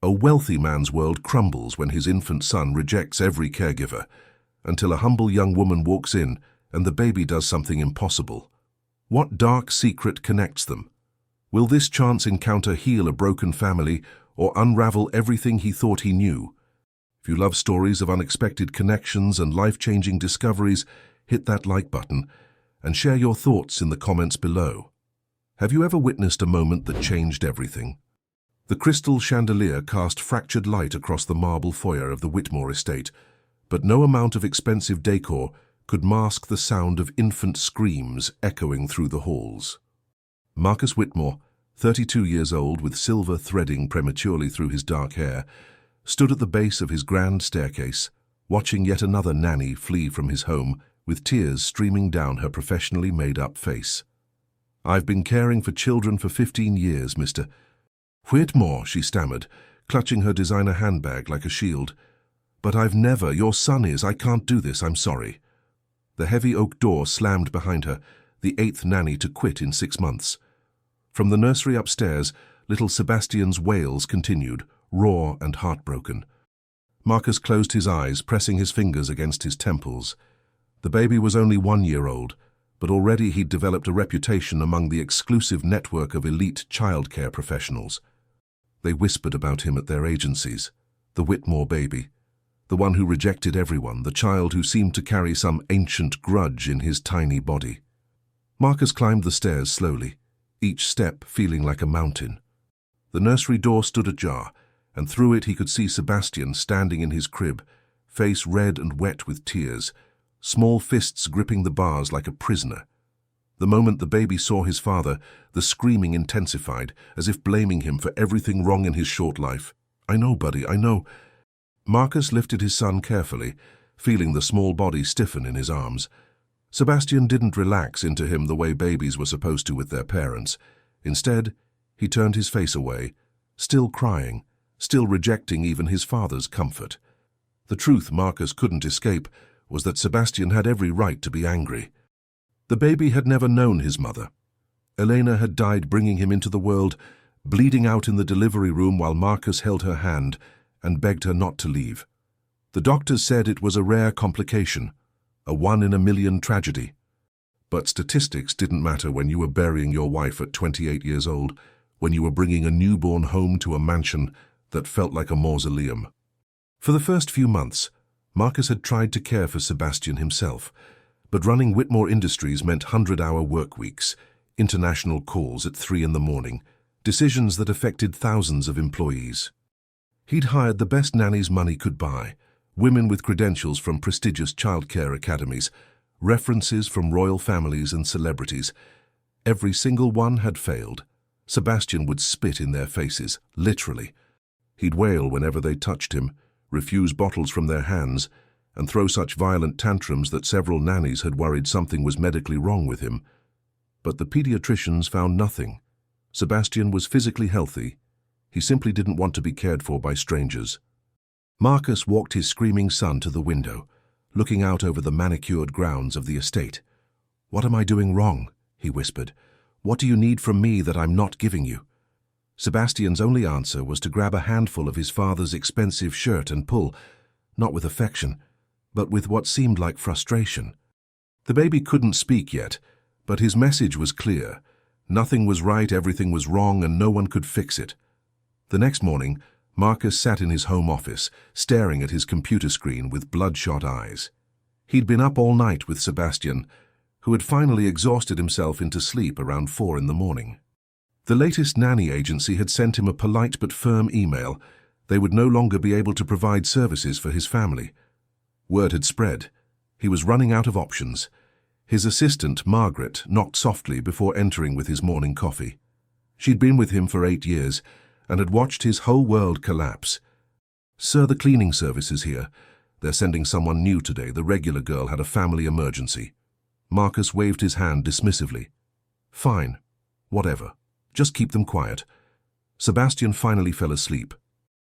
A wealthy man's world crumbles when his infant son rejects every caregiver, until a humble young woman walks in and the baby does something impossible. What dark secret connects them? Will this chance encounter heal a broken family or unravel everything he thought he knew? If you love stories of unexpected connections and life-changing discoveries, hit that like button and share your thoughts in the comments below. Have you ever witnessed a moment that changed everything? The crystal chandelier cast fractured light across the marble foyer of the Whitmore estate, but no amount of expensive decor could mask the sound of infant screams echoing through the halls. Marcus Whitmore, 32 years old with silver threading prematurely through his dark hair, stood at the base of his grand staircase, watching yet another nanny flee from his home with tears streaming down her professionally made-up face. "I've been caring for children for 15 years, Mr. Whitmore," she stammered, clutching her designer handbag like a shield. "But I've never, your son is, I can't do this, I'm sorry." The heavy oak door slammed behind her, the 8th nanny to quit in 6 months. From the nursery upstairs, little Sebastian's wails continued, raw and heartbroken. Marcus closed his eyes, pressing his fingers against his temples. The baby was only 1 year old, but already he'd developed a reputation among the exclusive network of elite childcare professionals. They whispered about him at their agencies. The Whitmore baby. The one who rejected everyone, the child who seemed to carry some ancient grudge in his tiny body. Marcus climbed the stairs slowly, each step feeling like a mountain. The nursery door stood ajar, and through it he could see Sebastian standing in his crib, face red and wet with tears, small fists gripping the bars like a prisoner. The moment the baby saw his father, the screaming intensified, as if blaming him for everything wrong in his short life. "I know, buddy, I know." Marcus lifted his son carefully, feeling the small body stiffen in his arms. Sebastian didn't relax into him the way babies were supposed to with their parents. Instead, he turned his face away, still crying, still rejecting even his father's comfort. The truth Marcus couldn't escape was that Sebastian had every right to be angry. The baby had never known his mother. Elena had died bringing him into the world, bleeding out in the delivery room while Marcus held her hand and begged her not to leave. The doctors said it was a rare complication, a 1 in a million tragedy. But statistics didn't matter when you were burying your wife at 28 years old, when you were bringing a newborn home to a mansion that felt like a mausoleum. For the first few months, Marcus had tried to care for Sebastian himself, but running Whitmore Industries meant 100-hour work weeks, international calls at 3 in the morning, decisions that affected thousands of employees. He'd hired the best nannies money could buy, women with credentials from prestigious childcare academies, references from royal families and celebrities. Every single one had failed. Sebastian would spit in their faces, literally. He'd wail whenever they touched him, refuse bottles from their hands, and throw such violent tantrums that several nannies had worried something was medically wrong with him. But the pediatricians found nothing. Sebastian was physically healthy. He simply didn't want to be cared for by strangers. Marcus walked his screaming son to the window, looking out over the manicured grounds of the estate. "What am I doing wrong?" he whispered. "What do you need from me that I'm not giving you?" Sebastian's only answer was to grab a handful of his father's expensive shirt and pull, not with affection, but with what seemed like frustration. The baby couldn't speak yet, but his message was clear. Nothing was right, everything was wrong, and no one could fix it. The next morning, Marcus sat in his home office, staring at his computer screen with bloodshot eyes. He'd been up all night with Sebastian, who had finally exhausted himself into sleep around 4 in the morning. The latest nanny agency had sent him a polite but firm email. They would no longer be able to provide services for his family. Word had spread. He was running out of options. His assistant, Margaret, knocked softly before entering with his morning coffee. She'd been with him for 8 years and had watched his whole world collapse. "Sir, the cleaning service is here. They're sending someone new today. The regular girl had a family emergency." Marcus waved his hand dismissively. "Fine. Whatever. Just keep them quiet." Sebastian finally fell asleep.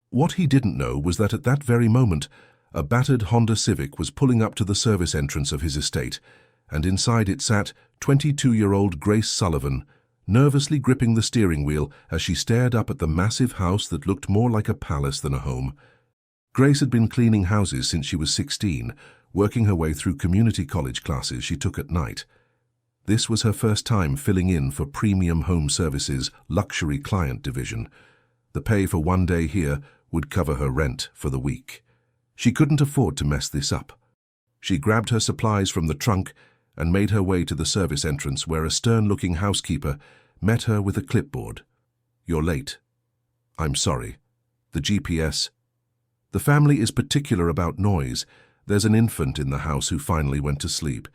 What he didn't know was that at that very moment, a battered Honda Civic was pulling up to the service entrance of his estate, and inside it sat 22-year-old Grace Sullivan, nervously gripping the steering wheel as she stared up at the massive house that looked more like a palace than a home. Grace had been cleaning houses since she was 16, working her way through community college classes she took at night. This was her first time filling in for Premium Home Services' luxury client division. The pay for one day here would cover her rent for the week. She couldn't afford to mess this up. She grabbed her supplies from the trunk and made her way to the service entrance where a stern-looking housekeeper met her with a clipboard. "You're late." "I'm sorry. The GPS." "The family is particular about noise. There's an infant in the house who finally went to sleep.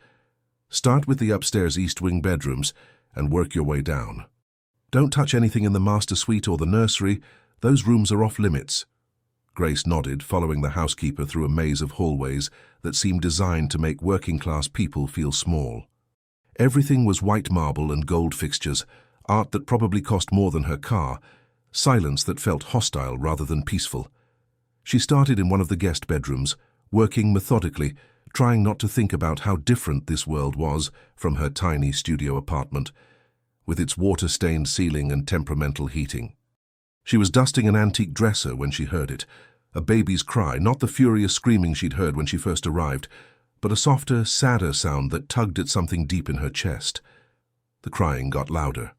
Start with the upstairs East Wing bedrooms and work your way down. Don't touch anything in the master suite or the nursery. Those rooms are off limits." Grace nodded, following the housekeeper through a maze of hallways that seemed designed to make working-class people feel small. Everything was white marble and gold fixtures, art that probably cost more than her car, silence that felt hostile rather than peaceful. She started in one of the guest bedrooms, working methodically, trying not to think about how different this world was from her tiny studio apartment, with its water-stained ceiling and temperamental heating. She was dusting an antique dresser when she heard it, a baby's cry, not the furious screaming she'd heard when she first arrived, but a softer, sadder sound that tugged at something deep in her chest. The crying got louder.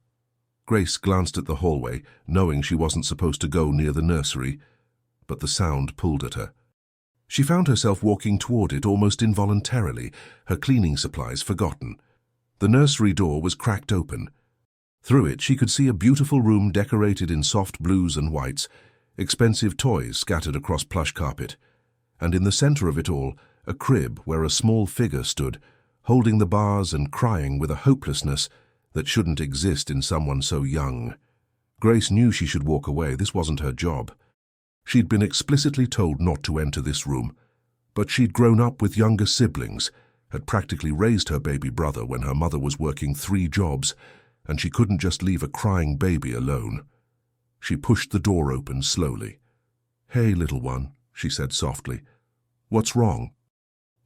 Grace glanced at the hallway, knowing she wasn't supposed to go near the nursery, but the sound pulled at her. She found herself walking toward it almost involuntarily, her cleaning supplies forgotten. The nursery door was cracked open. Through it she could see a beautiful room decorated in soft blues and whites, expensive toys scattered across plush carpet, and in the center of it all, a crib where a small figure stood, holding the bars and crying with a hopelessness that shouldn't exist in someone so young. Grace knew she should walk away. This wasn't her job. She'd been explicitly told not to enter this room, but she'd grown up with younger siblings, had practically raised her baby brother when her mother was working 3 jobs, and she couldn't just leave a crying baby alone. She pushed the door open slowly. "Hey, little one," she said softly. "What's wrong?"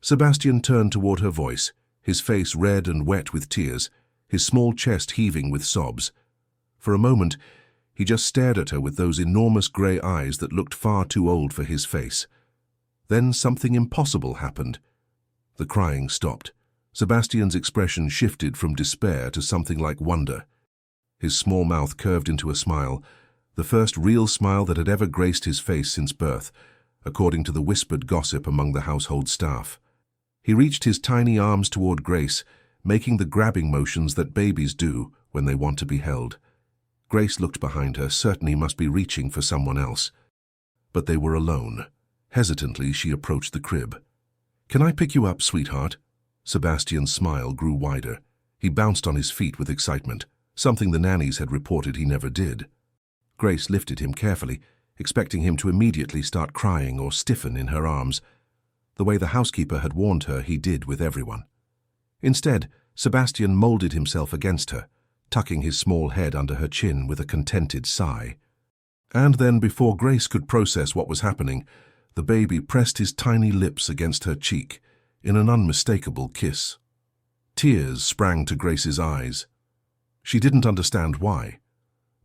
Sebastian turned toward her voice, his face red and wet with tears, his small chest heaving with sobs. For a moment, he just stared at her with those enormous grey eyes that looked far too old for his face. Then something impossible happened. The crying stopped. Sebastian's expression shifted from despair to something like wonder. His small mouth curved into a smile, the first real smile that had ever graced his face since birth, according to the whispered gossip among the household staff. He reached his tiny arms toward Grace, making the grabbing motions that babies do when they want to be held. Grace looked behind her, certain he must be reaching for someone else. But they were alone. Hesitantly, she approached the crib. "Can I pick you up, sweetheart?" Sebastian's smile grew wider. He bounced on his feet with excitement, something the nannies had reported he never did. Grace lifted him carefully, expecting him to immediately start crying or stiffen in her arms. The way the housekeeper had warned her, he did with everyone. Instead, Sebastian molded himself against her, tucking his small head under her chin with a contented sigh. And then, before Grace could process what was happening, the baby pressed his tiny lips against her cheek in an unmistakable kiss. Tears sprang to Grace's eyes. She didn't understand why,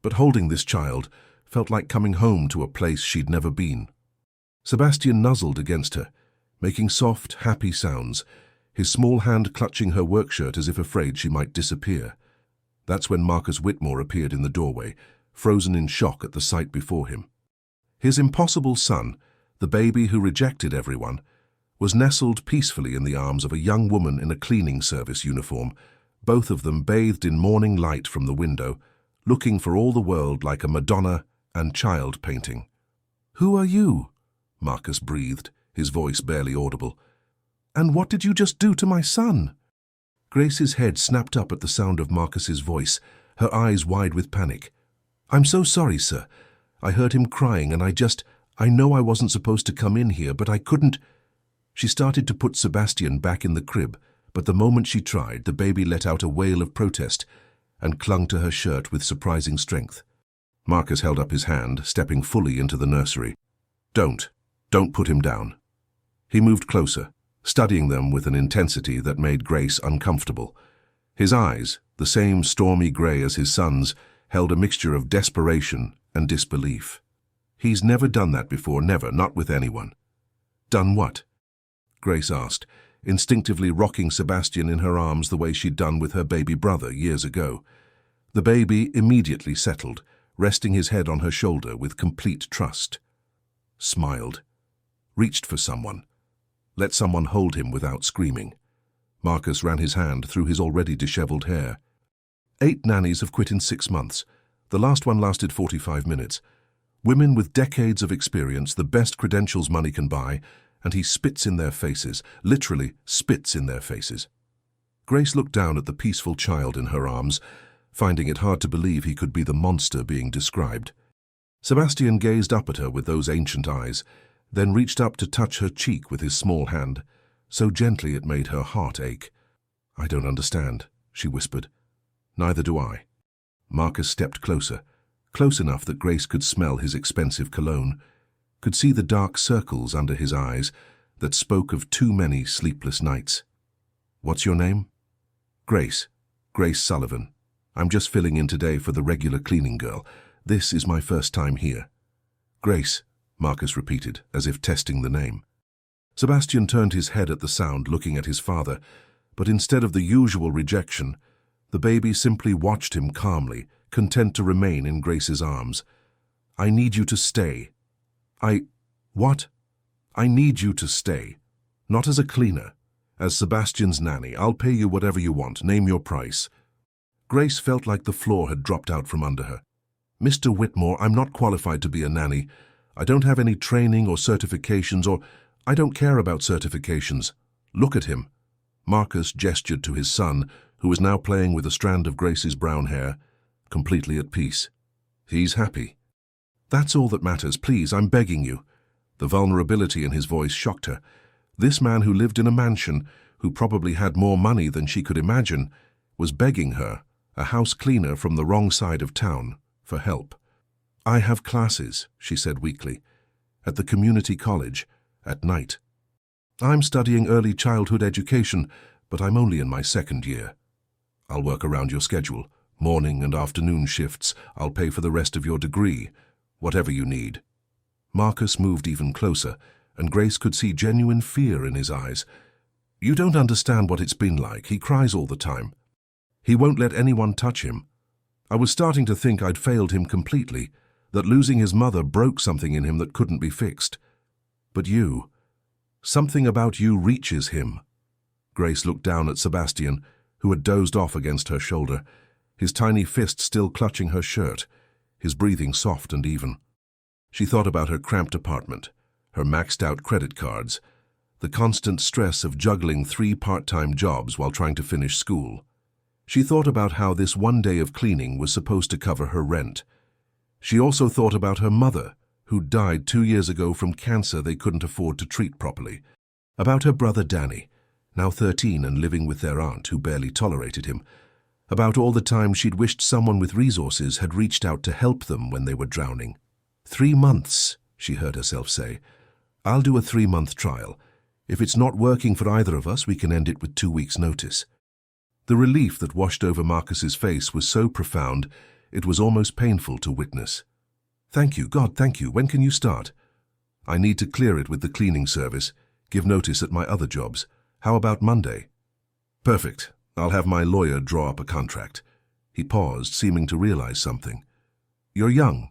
but holding this child felt like coming home to a place she'd never been. Sebastian nuzzled against her, making soft, happy sounds, his small hand clutching her work shirt as if afraid she might disappear. That's when Marcus Whitmore appeared in the doorway, frozen in shock at the sight before him. His impossible son, the baby who rejected everyone, was nestled peacefully in the arms of a young woman in a cleaning service uniform, both of them bathed in morning light from the window, looking for all the world like a Madonna and child painting. "Who are you?" Marcus breathed, his voice barely audible. "And what did you just do to my son?" Grace's head snapped up at the sound of Marcus's voice, her eyes wide with panic. "I'm so sorry, sir. I heard him crying and I know I wasn't supposed to come in here, but I couldn't." She started to put Sebastian back in the crib, but the moment she tried, the baby let out a wail of protest and clung to her shirt with surprising strength. Marcus held up his hand, stepping fully into the nursery. Don't put him down." He moved closer, studying them with an intensity that made Grace uncomfortable. His eyes, The same stormy grey as his son's held a mixture of desperation and disbelief. He's never done that before, never, not with anyone. Done what? Grace asked, instinctively rocking Sebastian in her arms the way she'd done with her baby brother years ago. The baby immediately settled, resting his head on her shoulder with complete trust. Smiled. Reached for someone. Let someone hold him without screaming. Marcus ran his hand through his already disheveled hair. 8 nannies have quit in 6 months. The last one lasted 45 minutes. Women with decades of experience, the best credentials money can buy, and he spits in their faces, literally spits in their faces. Grace looked down at the peaceful child in her arms, finding it hard to believe he could be the monster being described. Sebastian gazed up at her with those ancient eyes, then reached up to touch her cheek with his small hand, so gently it made her heart ache. "I don't understand," she whispered. "Neither do I." Marcus stepped closer, close enough that Grace could smell his expensive cologne, could see the dark circles under his eyes that spoke of too many sleepless nights. "What's your name?" "Grace. Grace Sullivan. I'm just filling in today for the regular cleaning girl. This is my first time here." "Grace," Marcus repeated, as if testing the name. Sebastian turned his head at the sound, looking at his father, but instead of the usual rejection, the baby simply watched him calmly, content to remain in Grace's arms. "I need you to stay." What? "I need you to stay. Not as a cleaner. As Sebastian's nanny. I'll pay you whatever you want. Name your price." Grace felt like the floor had dropped out from under her. "Mr. Whitmore, I'm not qualified to be a nanny. I don't have any training or certifications, or I don't care about certifications. Look at him." Marcus gestured to his son, who was now playing with a strand of Grace's brown hair, completely at peace. "He's happy." "That's all that matters. Please, I'm begging you." The vulnerability in his voice shocked her. This man who lived in a mansion, who probably had more money than she could imagine, was begging her, a house cleaner from the wrong side of town, for help. "I have classes," she said weakly, "at the community college, at night. I'm studying early childhood education, but I'm only in my 2nd year. I'll work around your schedule, morning and afternoon shifts. I'll pay for the rest of your degree, whatever you need." Marcus moved even closer, and Grace could see genuine fear in his eyes. "You don't understand what it's been like. He cries all the time. He won't let anyone touch him. I was starting to think I'd failed him completely, that losing his mother broke something in him that couldn't be fixed. But you, something about you reaches him." Grace looked down at Sebastian, who had dozed off against her shoulder, his tiny fist still clutching her shirt, his breathing soft and even. She thought about her cramped apartment, her maxed-out credit cards, the constant stress of juggling 3 part-time jobs while trying to finish school. She thought about how this one day of cleaning was supposed to cover her rent. She also thought about her mother, who died 2 years ago from cancer they couldn't afford to treat properly. About her brother Danny, now 13 and living with their aunt who barely tolerated him. About all the time she'd wished someone with resources had reached out to help them when they were drowning. 3 months, she heard herself say. "I'll do a 3-month trial. If it's not working for either of us, we can end it with 2 weeks' notice." The relief that washed over Marcus's face was so profound, it was almost painful to witness. "Thank you, God, thank you. When can you start?" "I need to clear it with the cleaning service, give notice at my other jobs. How about Monday?" "Perfect. I'll have my lawyer draw up a contract." He paused, seeming to realize something. "You're young."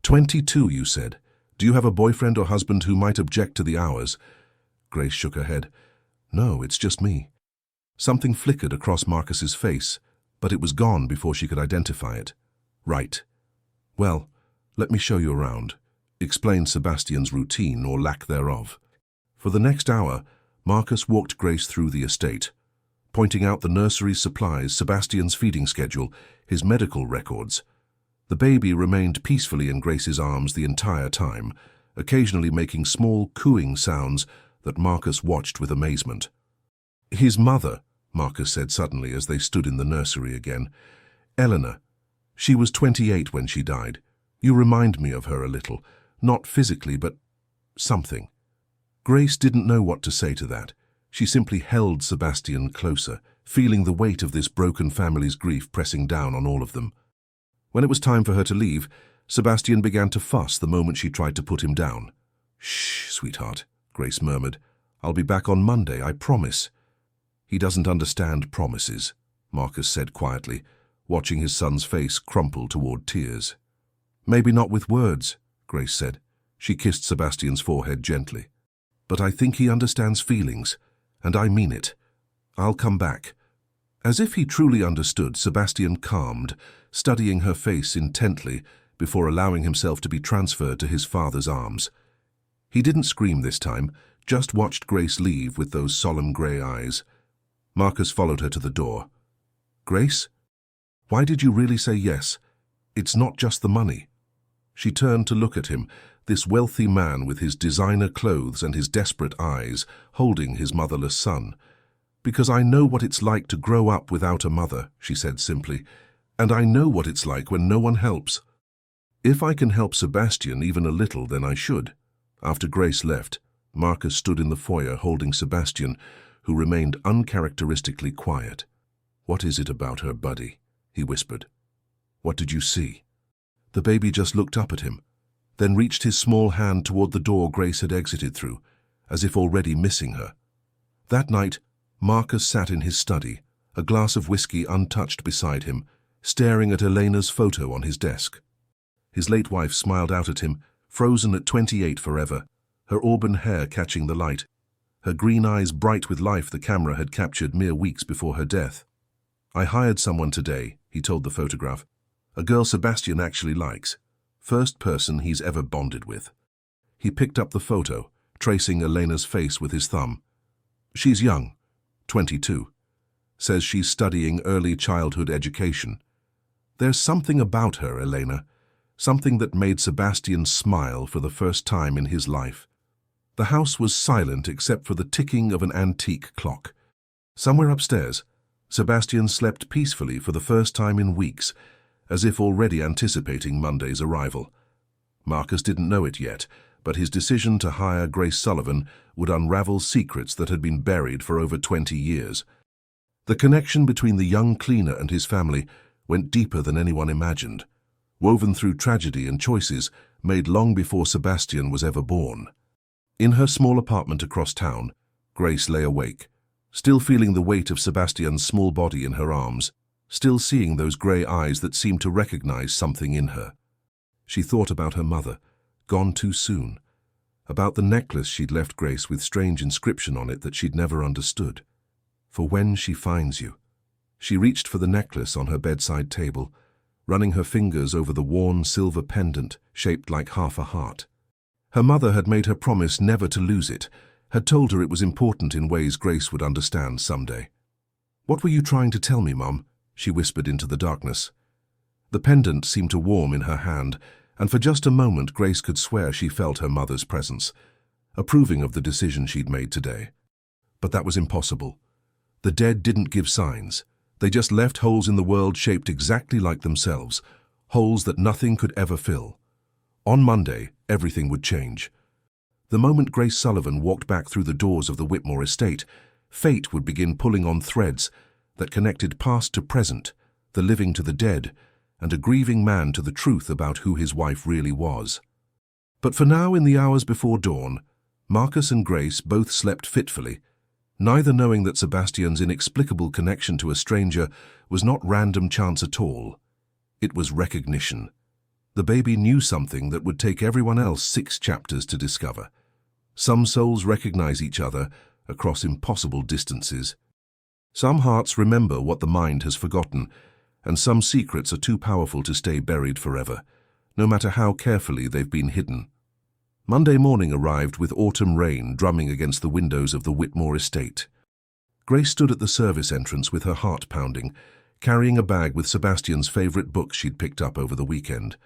22, you said. "Do you have a boyfriend or husband who might object to the hours?" Grace shook her head. "No, it's just me." Something flickered across Marcus's face, but it was gone before she could identify it. "Right. Well, let me show you around," explained Sebastian's routine or lack thereof. For the next hour, Marcus walked Grace through the estate, pointing out the nursery's supplies, Sebastian's feeding schedule, his medical records. The baby remained peacefully in Grace's arms the entire time, occasionally making small cooing sounds that Marcus watched with amazement. "His mother," Marcus said suddenly as they stood in the nursery again. "Eleanor. She was 28 when she died. You remind me of her a little. Not physically, but something." Grace didn't know what to say to that. She simply held Sebastian closer, feeling the weight of this broken family's grief pressing down on all of them. When it was time for her to leave, Sebastian began to fuss the moment she tried to put him down. "Shh, sweetheart," Grace murmured. "I'll be back on Monday, I promise." "He doesn't understand promises," Marcus said quietly, watching his son's face crumple toward tears. "Maybe not with words," Grace said. She kissed Sebastian's forehead gently. "But I think he understands feelings, and I mean it. I'll come back." As if he truly understood, Sebastian calmed, studying her face intently before allowing himself to be transferred to his father's arms. He didn't scream this time, just watched Grace leave with those solemn grey eyes. Marcus followed her to the door. "Grace? Why did you really say yes? It's not just the money." She turned to look at him, this wealthy man with his designer clothes and his desperate eyes, holding his motherless son. "Because I know what it's like to grow up without a mother," she said simply, "and I know what it's like when no one helps. If I can help Sebastian even a little, then I should." After Grace left, Marcus stood in the foyer holding Sebastian, who remained uncharacteristically quiet. "What is it about her, buddy?" he whispered. "What did you see?" The baby just looked up at him, then reached his small hand toward the door Grace had exited through, as if already missing her. That night, Marcus sat in his study, a glass of whiskey untouched beside him, staring at Elena's photo on his desk. His late wife smiled out at him, frozen at 28 forever, her auburn hair catching the light, her green eyes bright with life the camera had captured mere weeks before her death. "I hired someone today," he told the photograph. "A girl Sebastian actually likes. First person he's ever bonded with." He picked up the photo, tracing Elena's face with his thumb. "She's young, 22. Says she's studying early childhood education. There's something about her, Elena, something that made Sebastian smile for the first time in his life." The house was silent except for the ticking of an antique clock. Somewhere upstairs, Sebastian slept peacefully for the first time in weeks, as if already anticipating Monday's arrival. Marcus didn't know it yet, but his decision to hire Grace Sullivan would unravel secrets that had been buried for over 20 years. The connection between the young cleaner and his family went deeper than anyone imagined, woven through tragedy and choices made long before Sebastian was ever born. In her small apartment across town, Grace lay awake, still feeling the weight of Sebastian's small body in her arms, still seeing those grey eyes that seemed to recognize something in her. She thought about her mother, gone too soon, about the necklace she'd left Grace with strange inscription on it that she'd never understood. "For when she finds you." She reached for the necklace on her bedside table, running her fingers over the worn silver pendant shaped like half a heart. Her mother had made her promise never to lose it, had told her it was important in ways Grace would understand someday. "What were you trying to tell me, Mum?" she whispered into the darkness. The pendant seemed to warm in her hand, and for just a moment Grace could swear she felt her mother's presence, approving of the decision she'd made today. But that was impossible. The dead didn't give signs. They just left holes in the world shaped exactly like themselves, holes that nothing could ever fill. On Monday, everything would change. The moment Grace Sullivan walked back through the doors of the Whitmore estate, fate would begin pulling on threads that connected past to present, the living to the dead, and a grieving man to the truth about who his wife really was. But for now, in the hours before dawn, Marcus and Grace both slept fitfully, neither knowing that Sebastian's inexplicable connection to a stranger was not random chance at all. It was recognition. The baby knew something that would take everyone else 6 chapters to discover. Some souls recognize each other across impossible distances. Some hearts remember what the mind has forgotten, and some secrets are too powerful to stay buried forever, no matter how carefully they've been hidden. Monday morning arrived with autumn rain drumming against the windows of the Whitmore estate. Grace stood at the service entrance with her heart pounding, carrying a bag with Sebastian's favorite books she'd picked up over the weekend.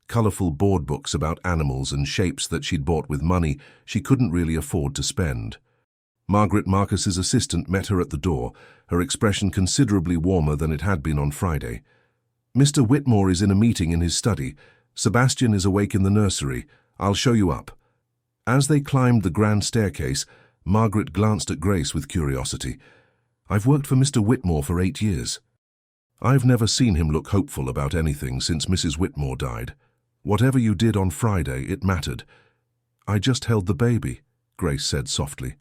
Colorful board books about animals and shapes that she'd bought with money she couldn't really afford to spend. Margaret, Marcus's assistant, met her at the door, her expression considerably warmer than it had been on Friday. "Mr. Whitmore is in a meeting in his study. Sebastian is awake in the nursery. I'll show you up." As they climbed the grand staircase, Margaret glanced at Grace with curiosity. I've worked for Mr. Whitmore for 8 years. I've never seen him look hopeful about anything since Mrs. Whitmore died. Whatever you did on Friday, it mattered. I just held the baby, Grace said softly.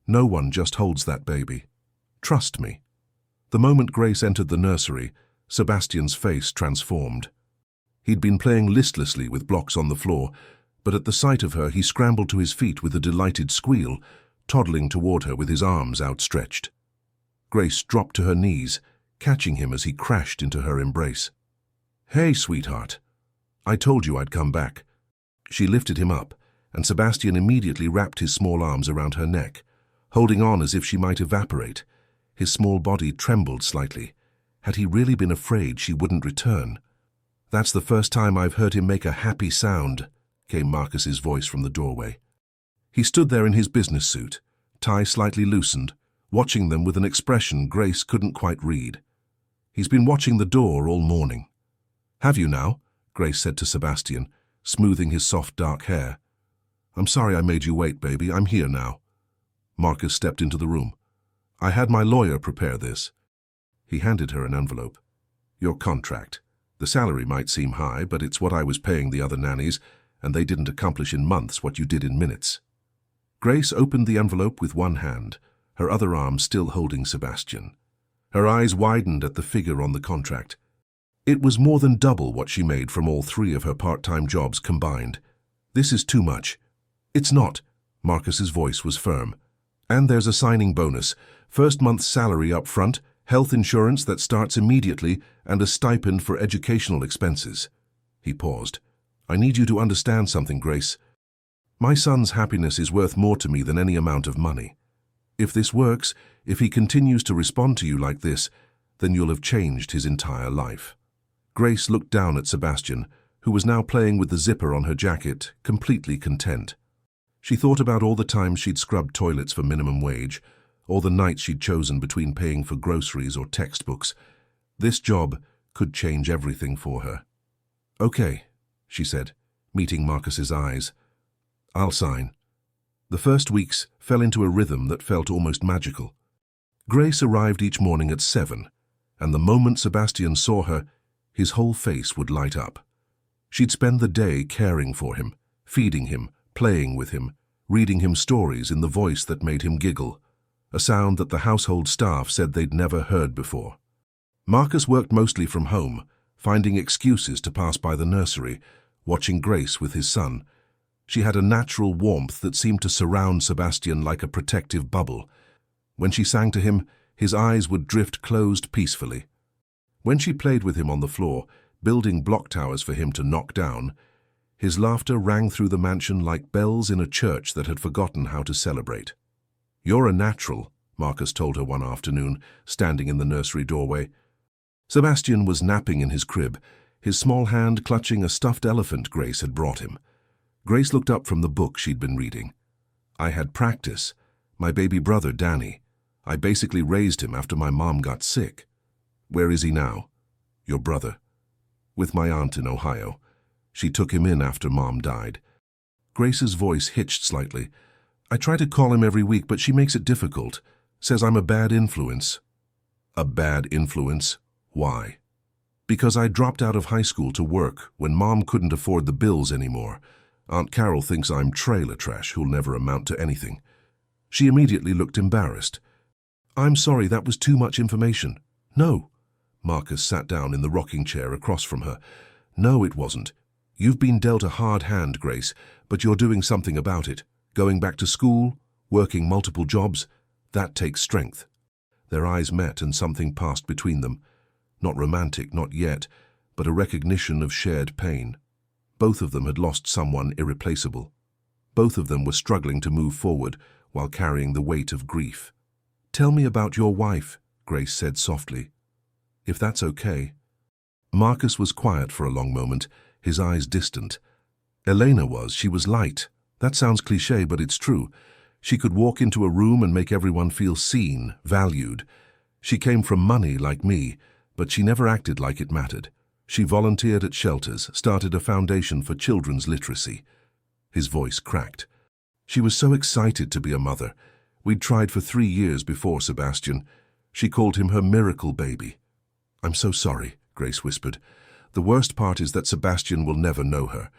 No one just holds that baby. Trust me. The moment Grace entered the nursery, Sebastian's face transformed. He'd been playing listlessly with blocks on the floor, but at the sight of her he scrambled to his feet with a delighted squeal, toddling toward her with his arms outstretched. Grace dropped to her knees, catching him as he crashed into her embrace. "Hey, sweetheart. I told you I'd come back." She lifted him up, and Sebastian immediately wrapped his small arms around her neck, holding on as if she might evaporate. His small body trembled slightly. Had he really been afraid she wouldn't return? "That's the first time I've heard him make a happy sound," came Marcus's voice from the doorway. He stood there in his business suit, tie slightly loosened, watching them with an expression Grace couldn't quite read. "He's been watching the door all morning." "Have you now?" Grace said to Sebastian, smoothing his soft dark hair. "I'm sorry I made you wait, baby. I'm here now." Marcus stepped into the room. "I had my lawyer prepare this." He handed her an envelope. "Your contract. The salary might seem high, but it's what I was paying the other nannies, and they didn't accomplish in months what you did in minutes." Grace opened the envelope with one hand, her other arm still holding Sebastian. Her eyes widened at the figure on the contract. It was more than double what she made from all 3 of her part-time jobs combined. "This is too much." "It's not." Marcus's voice was firm. "And there's a signing bonus, first month's salary up front, health insurance that starts immediately, and a stipend for educational expenses." He paused. "I need you to understand something, Grace. My son's happiness is worth more to me than any amount of money. If this works, if he continues to respond to you like this, then you'll have changed his entire life." Grace looked down at Sebastian, who was now playing with the zipper on her jacket, completely content. She thought about all the times she'd scrubbed toilets for minimum wage, all the nights she'd chosen between paying for groceries or textbooks. This job could change everything for her. "Okay," she said, meeting Marcus's eyes. "I'll sign." The first weeks fell into a rhythm that felt almost magical. Grace arrived each morning at 7, and the moment Sebastian saw her, his whole face would light up. She'd spend the day caring for him, feeding him, playing with him, reading him stories in the voice that made him giggle, a sound that the household staff said they'd never heard before. Marcus worked mostly from home, finding excuses to pass by the nursery, watching Grace with his son. She had a natural warmth that seemed to surround Sebastian like a protective bubble. When she sang to him, his eyes would drift closed peacefully. When she played with him on the floor, building block towers for him to knock down, his laughter rang through the mansion like bells in a church that had forgotten how to celebrate. "You're a natural," Marcus told her one afternoon, standing in the nursery doorway. Sebastian was napping in his crib, his small hand clutching a stuffed elephant Grace had brought him. Grace looked up from the book she'd been reading. "I had practice. My baby brother, Danny. I basically raised him after my mom got sick." "Where is he now?" "Your brother." "With my aunt in Ohio. She took him in after Mom died." Grace's voice hitched slightly. "I try to call him every week, but she makes it difficult. Says I'm a bad influence." "A bad influence? Why?" "Because I dropped out of high school to work when Mom couldn't afford the bills anymore. Aunt Carol thinks I'm trailer trash who'll never amount to anything." She immediately looked embarrassed. "I'm sorry, that was too much information." "No." Marcus sat down in the rocking chair across from her. "No, it wasn't. You've been dealt a hard hand, Grace, but you're doing something about it. Going back to school, working multiple jobs, that takes strength." Their eyes met and something passed between them. Not romantic, not yet, but a recognition of shared pain. Both of them had lost someone irreplaceable. Both of them were struggling to move forward while carrying the weight of grief. "Tell me about your wife," Grace said softly. "If that's okay." Marcus was quiet for a long moment, his eyes distant. Elena was. She was light. That sounds cliché, but it's true. She could walk into a room and make everyone feel seen, valued. She came from money like me, but she never acted like it mattered. She volunteered at shelters, started a foundation for children's literacy. His voice cracked. She was so excited to be a mother. We'd tried for 3 years before, Sebastian. She called him her miracle baby. "I'm so sorry," Grace whispered. "The worst part is that Sebastian will never know her.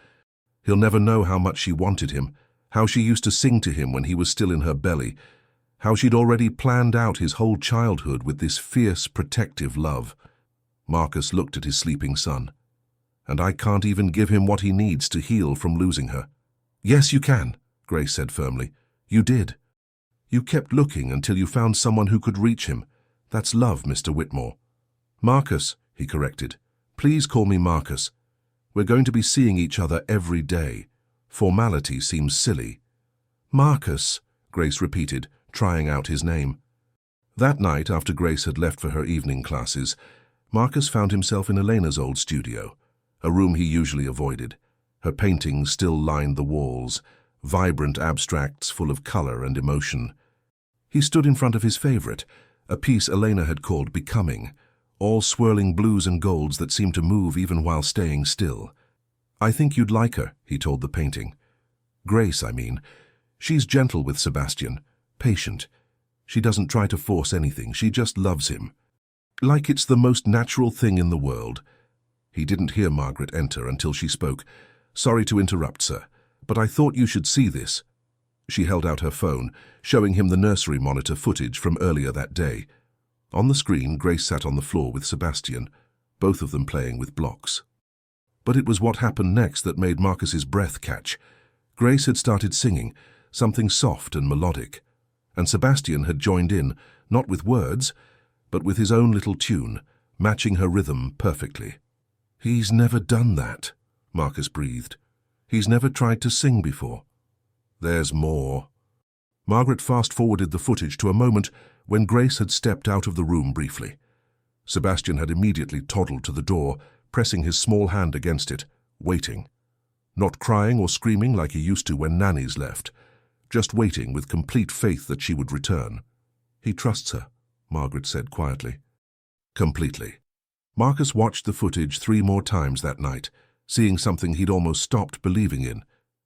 He'll never know how much she wanted him, how she used to sing to him when he was still in her belly, how she'd already planned out his whole childhood with this fierce, protective love." Marcus looked at his sleeping son. "And I can't even give him what he needs to heal from losing her." "Yes, you can," Grace said firmly. "You did. You kept looking until you found someone who could reach him. That's love, Mr. Whitmore." "Marcus," he corrected. "Please call me Marcus. We're going to be seeing each other every day. Formality seems silly." "Marcus," Grace repeated, trying out his name. That night, after Grace had left for her evening classes, Marcus found himself in Elena's old studio, a room he usually avoided. Her paintings still lined the walls, vibrant abstracts full of color and emotion. He stood in front of his favorite, a piece Elena had called Becoming, all swirling blues and golds that seemed to move even while staying still. "I think you'd like her," he told the painting. "Grace, I mean. She's gentle with Sebastian, patient. She doesn't try to force anything, she just loves him. Like it's the most natural thing in the world." He didn't hear Margaret enter until she spoke. "Sorry to interrupt, sir, but I thought you should see this." She held out her phone, showing him the nursery monitor footage from earlier that day. On the screen, Grace sat on the floor with Sebastian, both of them playing with blocks. But it was what happened next that made Marcus's breath catch. Grace had started singing, something soft and melodic, and Sebastian had joined in, not with words, but with his own little tune, matching her rhythm perfectly. "He's never done that," Marcus breathed. "He's never tried to sing before." "There's more." Margaret fast-forwarded the footage to a moment when Grace had stepped out of the room briefly. Sebastian had immediately toddled to the door, pressing his small hand against it, waiting. Not crying or screaming like he used to when nannies left, just waiting with complete faith that she would return. "He trusts her," Margaret said quietly. "Completely." Marcus watched the footage 3 more times that night, seeing something he'd almost stopped believing in,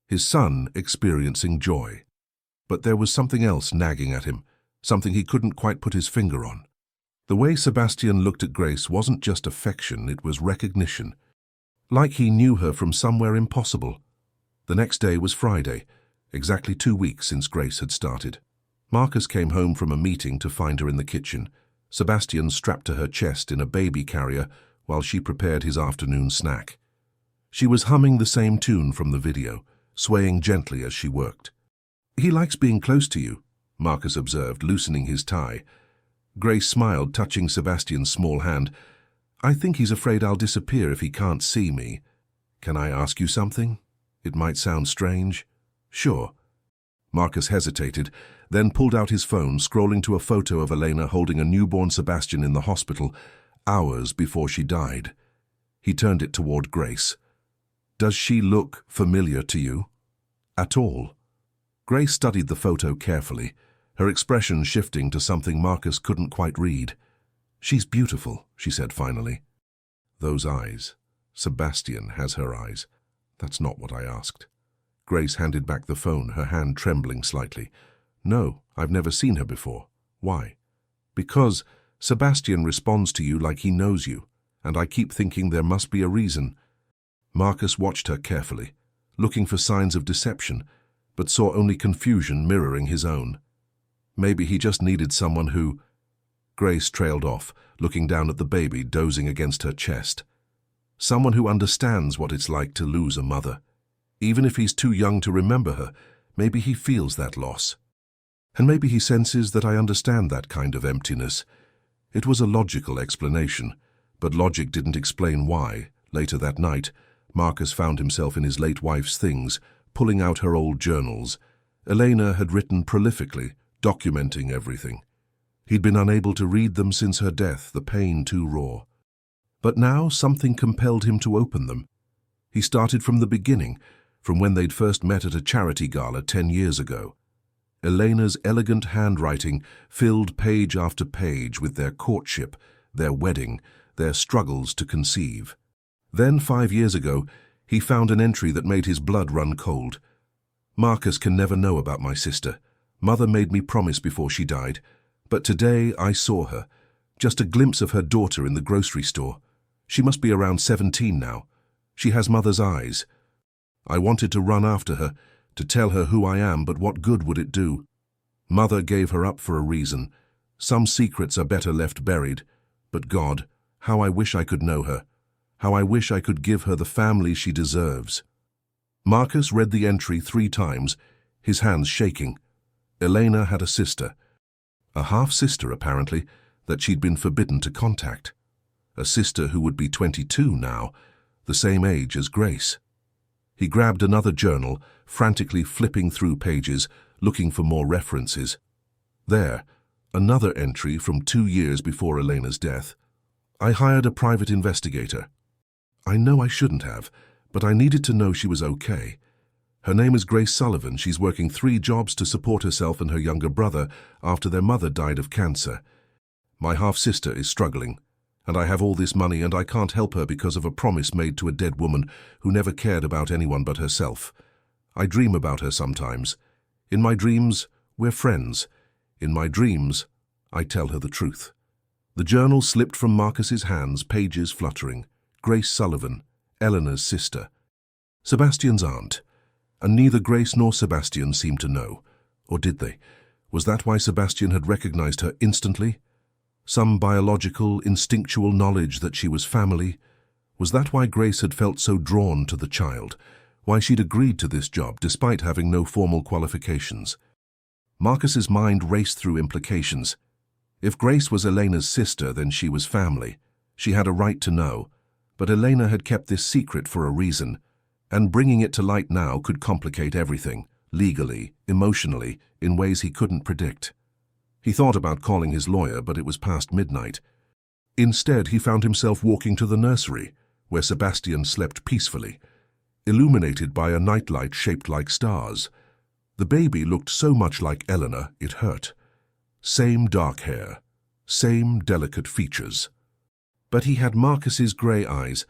his son experiencing joy. But there was something else nagging at him, something he couldn't quite put his finger on. The way Sebastian looked at Grace wasn't just affection, it was recognition. Like he knew her from somewhere impossible. The next day was Friday, exactly 2 weeks since Grace had started. Marcus came home from a meeting to find her in the kitchen, Sebastian strapped to her chest in a baby carrier while she prepared his afternoon snack. She was humming the same tune from the video, swaying gently as she worked. "He likes being close to you," Marcus observed, loosening his tie. Grace smiled, touching Sebastian's small hand. "I think he's afraid I'll disappear if he can't see me. Can I ask you something? It might sound strange." "Sure." Marcus hesitated, then pulled out his phone, scrolling to a photo of Elena holding a newborn Sebastian in the hospital, hours before she died. He turned it toward Grace. "Does she look familiar to you?" "At all." Grace studied the photo carefully, her expression shifting to something Marcus couldn't quite read. "She's beautiful," she said finally. "Those eyes. Sebastian has her eyes. That's not what I asked." Grace handed back the phone, her hand trembling slightly. "No, I've never seen her before. Why?" "Because Sebastian responds to you like he knows you, and I keep thinking there must be a reason." Marcus watched her carefully, looking for signs of deception, but saw only confusion mirroring his own. Maybe he just needed someone who... Grace trailed off, looking down at the baby dozing against her chest. "Someone who understands what it's like to lose a mother. Even if he's too young to remember her, maybe he feels that loss. And maybe he senses that I understand that kind of emptiness." It was a logical explanation, but logic didn't explain why. Later that night, Marcus found himself in his late wife's things, pulling out her old journals. Elena had written prolifically, documenting everything. He'd been unable to read them since her death, the pain too raw. But now something compelled him to open them. He started from the beginning, from when they'd first met at a charity gala 10 years ago. Elena's elegant handwriting filled page after page with their courtship, their wedding, their struggles to conceive. Then 5 years ago, he found an entry that made his blood run cold. "Marcus can never know about my sister. Mother made me promise before she died. But today I saw her, Just a glimpse of her daughter in the grocery store. She must be around 17 now. She has mother's eyes. I wanted to run after her, to tell her who I am, but what good would it do? Mother gave her up for a reason. Some secrets are better left buried. But God, how I wish I could know her. How I wish I could give her the family she deserves. Marcus read the entry 3 times, his hands shaking. Elena had a sister. A half-sister, apparently, that she'd been forbidden to contact. A sister who would be 22 now, the same age as Grace. He grabbed another journal, frantically flipping through pages, looking for more references. There, another entry from 2 years before Elena's death. I hired a private investigator. I know I shouldn't have, but I needed to know she was okay. Her name is Grace Sullivan. She's working 3 jobs to support herself and her younger brother after their mother died of cancer. My half-sister is struggling, and I have all this money and I can't help her because of a promise made to a dead woman who never cared about anyone but herself. I dream about her sometimes. In my dreams, we're friends. In my dreams, I tell her the truth. The journal slipped from Marcus's hands, pages fluttering. Grace Sullivan, Eleanor's sister. Sebastian's aunt. And neither Grace nor Sebastian seemed to know. Or did they? Was that why Sebastian had recognized her instantly? Some biological, instinctual knowledge that she was family? Was that why Grace had felt so drawn to the child? Why she'd agreed to this job despite having no formal qualifications? Marcus's mind raced through implications. If Grace was Elena's sister, then she was family. She had a right to know. But Elena had kept this secret for a reason, and bringing it to light now could complicate everything, legally, emotionally, in ways he couldn't predict. He thought about calling his lawyer, but it was past midnight. Instead, he found himself walking to the nursery, where Sebastian slept peacefully, illuminated by a nightlight shaped like stars. The baby looked so much like Eleanor, it hurt. Same dark hair, same delicate features. But he had Marcus's grey eyes,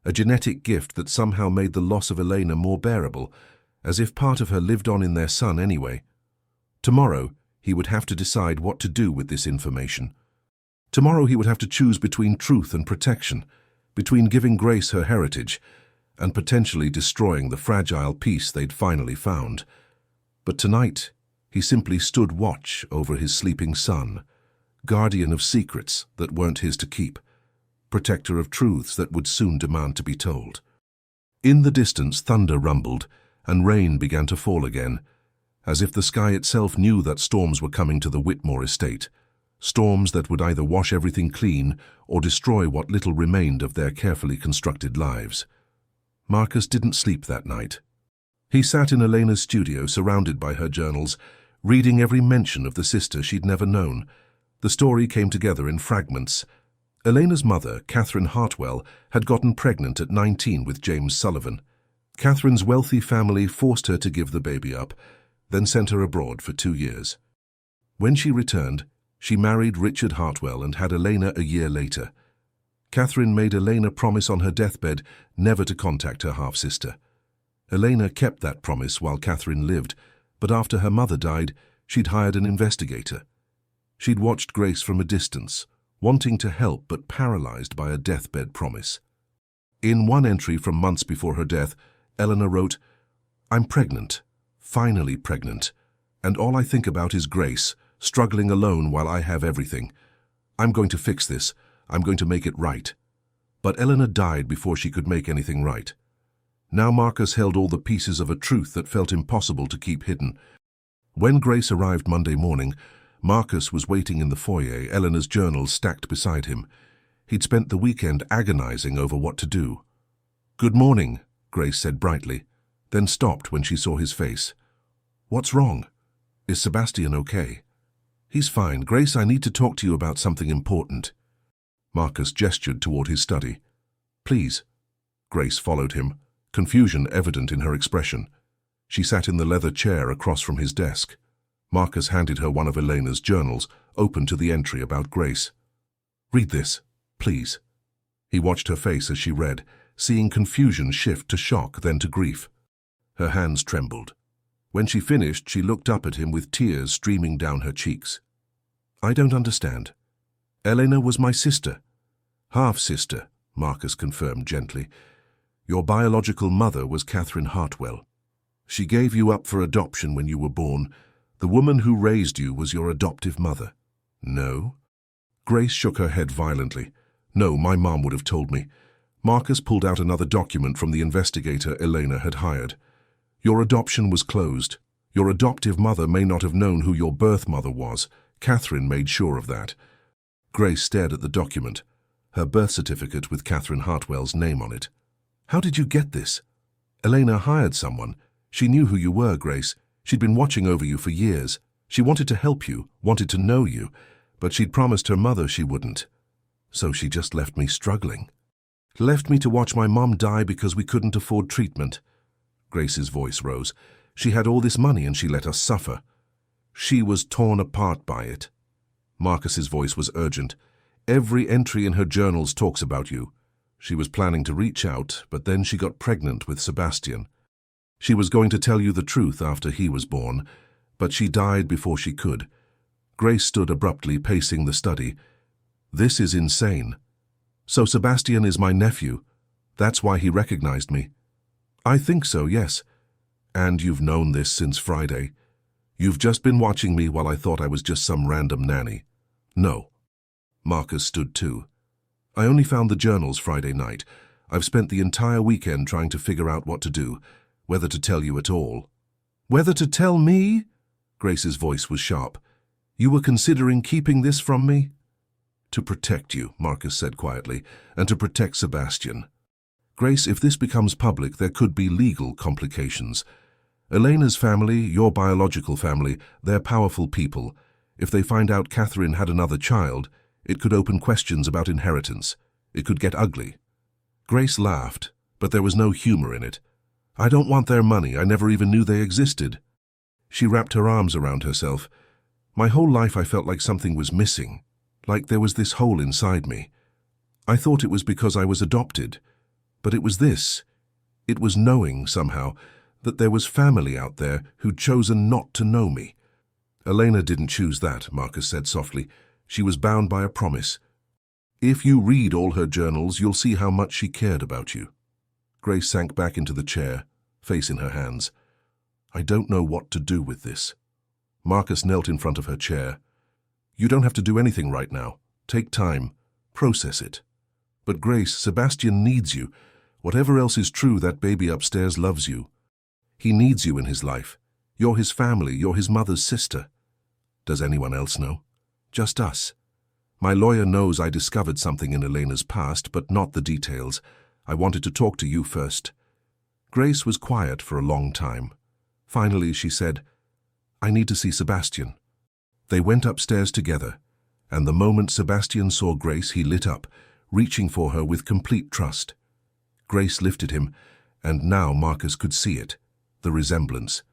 a genetic gift that somehow made the loss of Elena more bearable, as if part of her lived on in their son anyway. Tomorrow, he would have to decide what to do with this information. Tomorrow he would have to choose between truth and protection, between giving Grace her heritage and potentially destroying the fragile peace they'd finally found. But tonight, he simply stood watch over his sleeping son, guardian of secrets that weren't his to keep, protector of truths that would soon demand to be told. In the distance, thunder rumbled, and rain began to fall again, as if the sky itself knew that storms were coming to the Whitmore estate, storms that would either wash everything clean or destroy what little remained of their carefully constructed lives. Marcus didn't sleep that night. He sat in Elena's studio, surrounded by her journals, reading every mention of the sister she'd never known. The story came together in fragments. Elena's mother, Catherine Hartwell, had gotten pregnant at 19 with James Sullivan. Catherine's wealthy family forced her to give the baby up, then sent her abroad for 2 years. When she returned, she married Richard Hartwell and had Elena a year later. Catherine made Elena promise on her deathbed never to contact her half-sister. Elena kept that promise while Catherine lived, but after her mother died, she'd hired an investigator. She'd watched Grace from a distance, wanting to help but paralyzed by a deathbed promise. In one entry from months before her death, Eleanor wrote, "I'm pregnant, finally pregnant, and all I think about is Grace, struggling alone while I have everything. I'm going to fix this. I'm going to make it right." But Eleanor died before she could make anything right. Now Marcus held all the pieces of a truth that felt impossible to keep hidden. When Grace arrived Monday morning, Marcus was waiting in the foyer, Eleanor's journals stacked beside him. He'd spent the weekend agonizing over what to do. "Good morning," Grace said brightly, then stopped when she saw his face. "What's wrong? Is Sebastian okay?" "He's fine. Grace, I need to talk to you about something important." Marcus gestured toward his study. "Please." Grace followed him, confusion evident in her expression. She sat in the leather chair across from his desk. Marcus handed her one of Elena's journals, open to the entry about Grace. "Read this, please." He watched her face as she read, seeing confusion shift to shock, then to grief. Her hands trembled. When she finished, she looked up at him with tears streaming down her cheeks. "I don't understand." Elena was my sister. Half-sister, Marcus confirmed gently. Your biological mother was Catherine Hartwell. She gave you up for adoption when you were born. The woman who raised you was your adoptive mother. No? Grace shook her head violently. No, my mom would have told me. Marcus pulled out another document from the investigator Elena had hired. Your adoption was closed. Your adoptive mother may not have known who your birth mother was. Catherine made sure of that. Grace stared at the document, her birth certificate with Catherine Hartwell's name on it. How did you get this? Elena hired someone. She knew who you were, Grace. She'd been watching over you for years. She wanted to help you, wanted to know you, but she'd promised her mother she wouldn't. So she just left me struggling. Left me to watch my mom die because we couldn't afford treatment. Grace's voice rose. She had all this money and she let us suffer. She was torn apart by it. Marcus's voice was urgent. Every entry in her journals talks about you. She was planning to reach out, but then she got pregnant with Sebastian. She was going to tell you the truth after he was born, but she died before she could. Grace stood abruptly, pacing the study. This is insane. So Sebastian is my nephew. That's why he recognized me. I think so, yes. And you've known this since Friday. You've just been watching me while I thought I was just some random nanny. No. Marcus stood too. I only found the journals Friday night. I've spent the entire weekend trying to figure out what to do, whether to tell you at all. Whether to tell me? Grace's voice was sharp. You were considering keeping this from me? To protect you, Marcus said quietly, and to protect Sebastian. Grace, if this becomes public, there could be legal complications. Elena's family, your biological family, they're powerful people. If they find out Catherine had another child, it could open questions about inheritance. It could get ugly. Grace laughed, but there was no humor in it. I don't want their money. I never even knew they existed. She wrapped her arms around herself. My whole life I felt like something was missing, like there was this hole inside me. I thought it was because I was adopted, but it was this. It was knowing, somehow, that there was family out there who'd chosen not to know me. Elena didn't choose that, Marcus said softly. She was bound by a promise. If you read all her journals, you'll see how much she cared about you. Grace sank back into the chair, face in her hands. I don't know what to do with this. Marcus knelt in front of her chair. You don't have to do anything right now. Take time. Process it. But Grace, Sebastian needs you. Whatever else is true, that baby upstairs loves you. He needs you in his life. You're his family. You're his mother's sister. Does anyone else know? Just us. My lawyer knows I discovered something in Elena's past, but not the details. I wanted to talk to you first. Grace was quiet for a long time. Finally, she said, I need to see Sebastian. They went upstairs together, and the moment Sebastian saw Grace, he lit up, reaching for her with complete trust. Grace lifted him, and now Marcus could see it, the resemblance.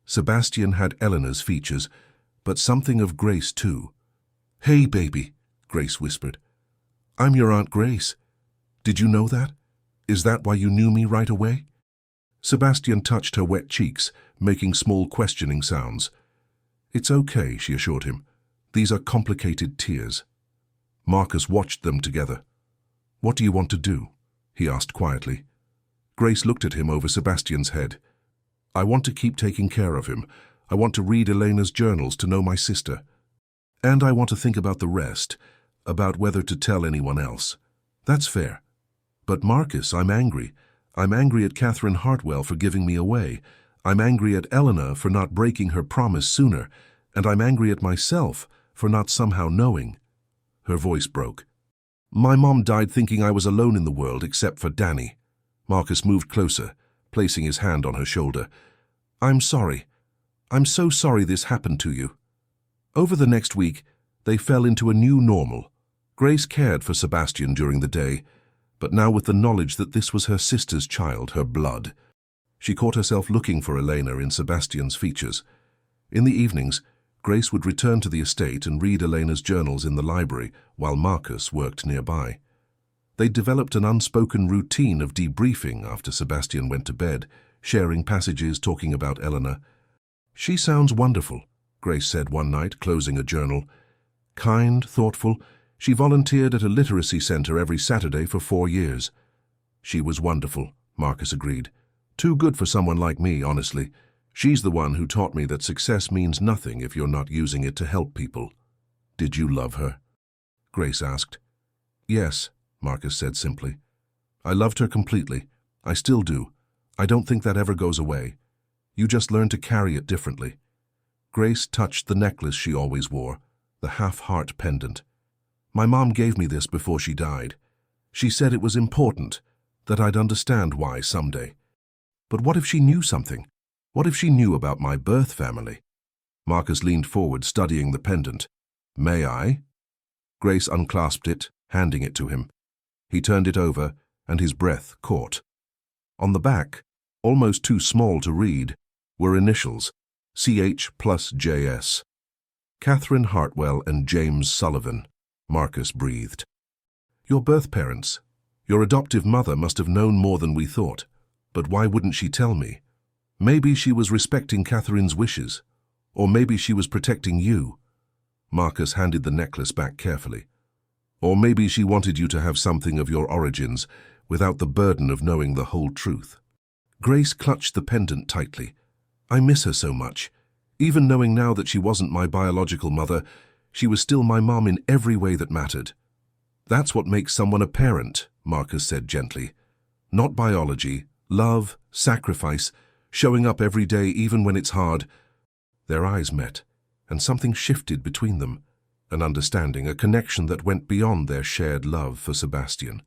Sebastian had Eleanor's features, but something of Grace too. Hey, baby, Grace whispered. I'm your Aunt Grace. Did you know that? Is that why you knew me right away? Sebastian touched her wet cheeks, making small questioning sounds. It's okay, she assured him. These are complicated tears. Marcus watched them together. What do you want to do? He asked quietly. Grace looked at him over Sebastian's head. I want to keep taking care of him. I want to read Elena's journals to know my sister. And I want to think about the rest, about whether to tell anyone else. That's fair. But Marcus, I'm angry. I'm angry at Catherine Hartwell for giving me away. I'm angry at Elena for not breaking her promise sooner, and I'm angry at myself for not somehow knowing. Her voice broke. My mom died thinking I was alone in the world except for Danny. Marcus moved closer, placing his hand on her shoulder. I'm sorry. I'm so sorry this happened to you. Over the next week, they fell into a new normal. Grace cared for Sebastian during the day, but now with the knowledge that this was her sister's child, her blood, she caught herself looking for Elena in Sebastian's features. In the evenings, Grace would return to the estate and read Elena's journals in the library while Marcus worked nearby. They'd developed an unspoken routine of debriefing after Sebastian went to bed, sharing passages talking about Elena. She sounds wonderful, Grace said one night, closing a journal. Kind, thoughtful, She volunteered at a literacy center every Saturday for 4 years. She was wonderful, Marcus agreed. Too good for someone like me, honestly. She's the one who taught me that success means nothing if you're not using it to help people. Did you love her? Grace asked. Yes, Marcus said simply. I loved her completely. I still do. I don't think that ever goes away. You just learn to carry it differently. Grace touched the necklace she always wore, the half-heart pendant. My mom gave me this before she died. She said it was important, that I'd understand why someday. But what if she knew something? What if she knew about my birth family? Marcus leaned forward, studying the pendant. May I? Grace unclasped it, handing it to him. He turned it over, and his breath caught. On the back, almost too small to read, were initials, CH plus JS. Catherine Hartwell and James Sullivan, Marcus breathed. Your birth parents, your adoptive mother must have known more than we thought. But why wouldn't she tell me? Maybe she was respecting Catherine's wishes. Or maybe she was protecting you. Marcus handed the necklace back carefully. Or maybe she wanted you to have something of your origins without the burden of knowing the whole truth. Grace clutched the pendant tightly. I miss her so much. Even knowing now that she wasn't my biological mother, she was still my mom in every way that mattered. That's what makes someone a parent, Marcus said gently. Not biology, love, sacrifice, showing up every day even when it's hard. Their eyes met, and something shifted between them, an understanding, a connection that went beyond their shared love for Sebastian.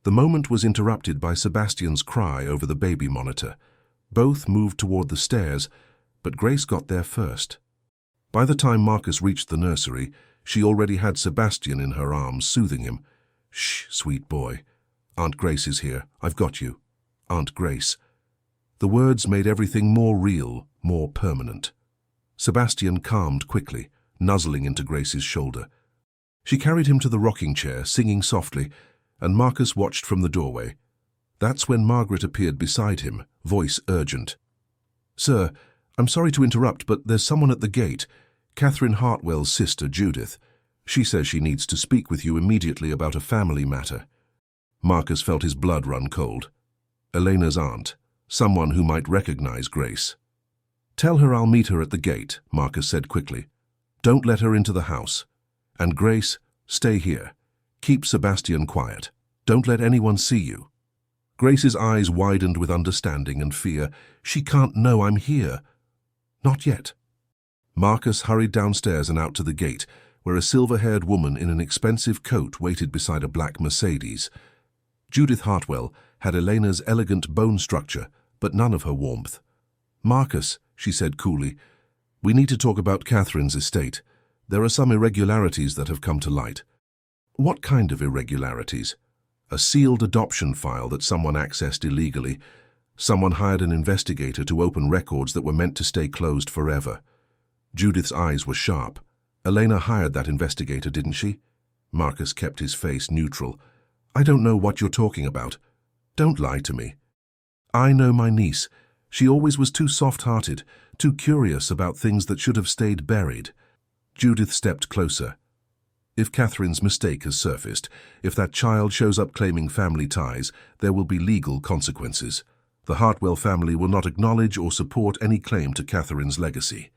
The moment was interrupted by Sebastian's cry over the baby monitor. Both moved toward the stairs, but Grace got there first. By the time Marcus reached the nursery, she already had Sebastian in her arms, soothing him. Shh, sweet boy. Aunt Grace is here. I've got you. Aunt Grace. The words made everything more real, more permanent. Sebastian calmed quickly, nuzzling into Grace's shoulder. She carried him to the rocking chair, singing softly, and Marcus watched from the doorway. That's when Margaret appeared beside him, voice urgent. Sir, I'm sorry to interrupt, but there's someone at the gate. Catherine Hartwell's sister, Judith. She says she needs to speak with you immediately about a family matter. Marcus felt his blood run cold. Elena's aunt, someone who might recognize Grace. Tell her I'll meet her at the gate, Marcus said quickly. Don't let her into the house. And Grace, stay here. Keep Sebastian quiet. Don't let anyone see you. Grace's eyes widened with understanding and fear. She can't know I'm here. Not yet. Marcus hurried downstairs and out to the gate, where a silver-haired woman in an expensive coat waited beside a black Mercedes. Judith Hartwell had Elena's elegant bone structure, but none of her warmth. Marcus, she said coolly, we need to talk about Catherine's estate. There are some irregularities that have come to light. What kind of irregularities? A sealed adoption file that someone accessed illegally. Someone hired an investigator to open records that were meant to stay closed forever. Judith's eyes were sharp. Elena hired that investigator, didn't she? Marcus kept his face neutral. I don't know what you're talking about. Don't lie to me. I know my niece. She always was too soft-hearted, too curious about things that should have stayed buried. Judith stepped closer. If Catherine's mistake has surfaced, if that child shows up claiming family ties, there will be legal consequences. The Hartwell family will not acknowledge or support any claim to Catherine's legacy.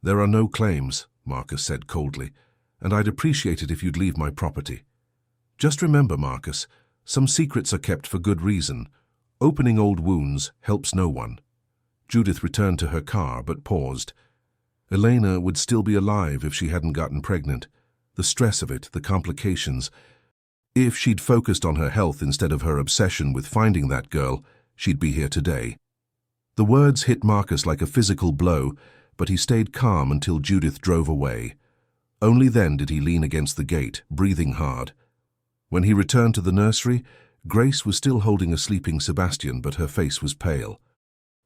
There are no claims, Marcus said coldly, and I'd appreciate it if you'd leave my property. Just remember, Marcus, some secrets are kept for good reason. Opening old wounds helps no one. Judith returned to her car but paused. Elena would still be alive if she hadn't gotten pregnant. The stress of it, the complications. If she'd focused on her health instead of her obsession with finding that girl, she'd be here today. The words hit Marcus like a physical blow, but he stayed calm until Judith drove away. Only then did he lean against the gate, breathing hard. When he returned to the nursery, Grace was still holding a sleeping Sebastian, but her face was pale.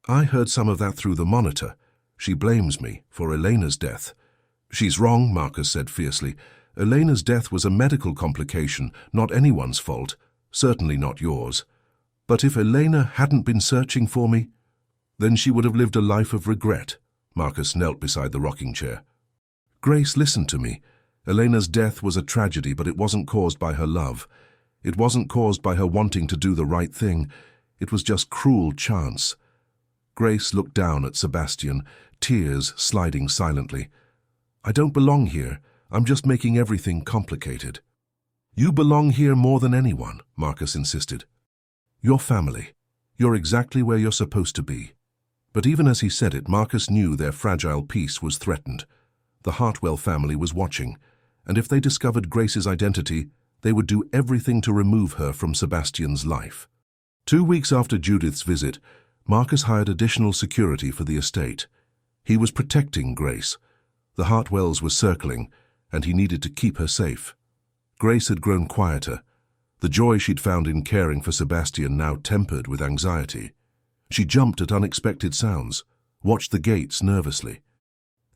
I heard some of that through the monitor. She blames me for Elena's death. She's wrong, Marcus said fiercely. Elena's death was a medical complication, not anyone's fault, certainly not yours. But if Elena hadn't been searching for me, then she would have lived a life of regret. Marcus knelt beside the rocking chair. Grace, listen to me. Elena's death was a tragedy, but it wasn't caused by her love. It wasn't caused by her wanting to do the right thing. It was just cruel chance. Grace looked down at Sebastian, tears sliding silently. "I don't belong here. I'm just making everything complicated." "You belong here more than anyone," Marcus insisted. "Your family. You're exactly where you're supposed to be." But even as he said it, Marcus knew their fragile peace was threatened. The Hartwell family was watching, and if they discovered Grace's identity, they would do everything to remove her from Sebastian's life. 2 weeks after Judith's visit, Marcus hired additional security for the estate. He was protecting Grace. The Hartwells were circling, and he needed to keep her safe. Grace had grown quieter. The joy she'd found in caring for Sebastian now tempered with anxiety. She jumped at unexpected sounds, watched the gates nervously.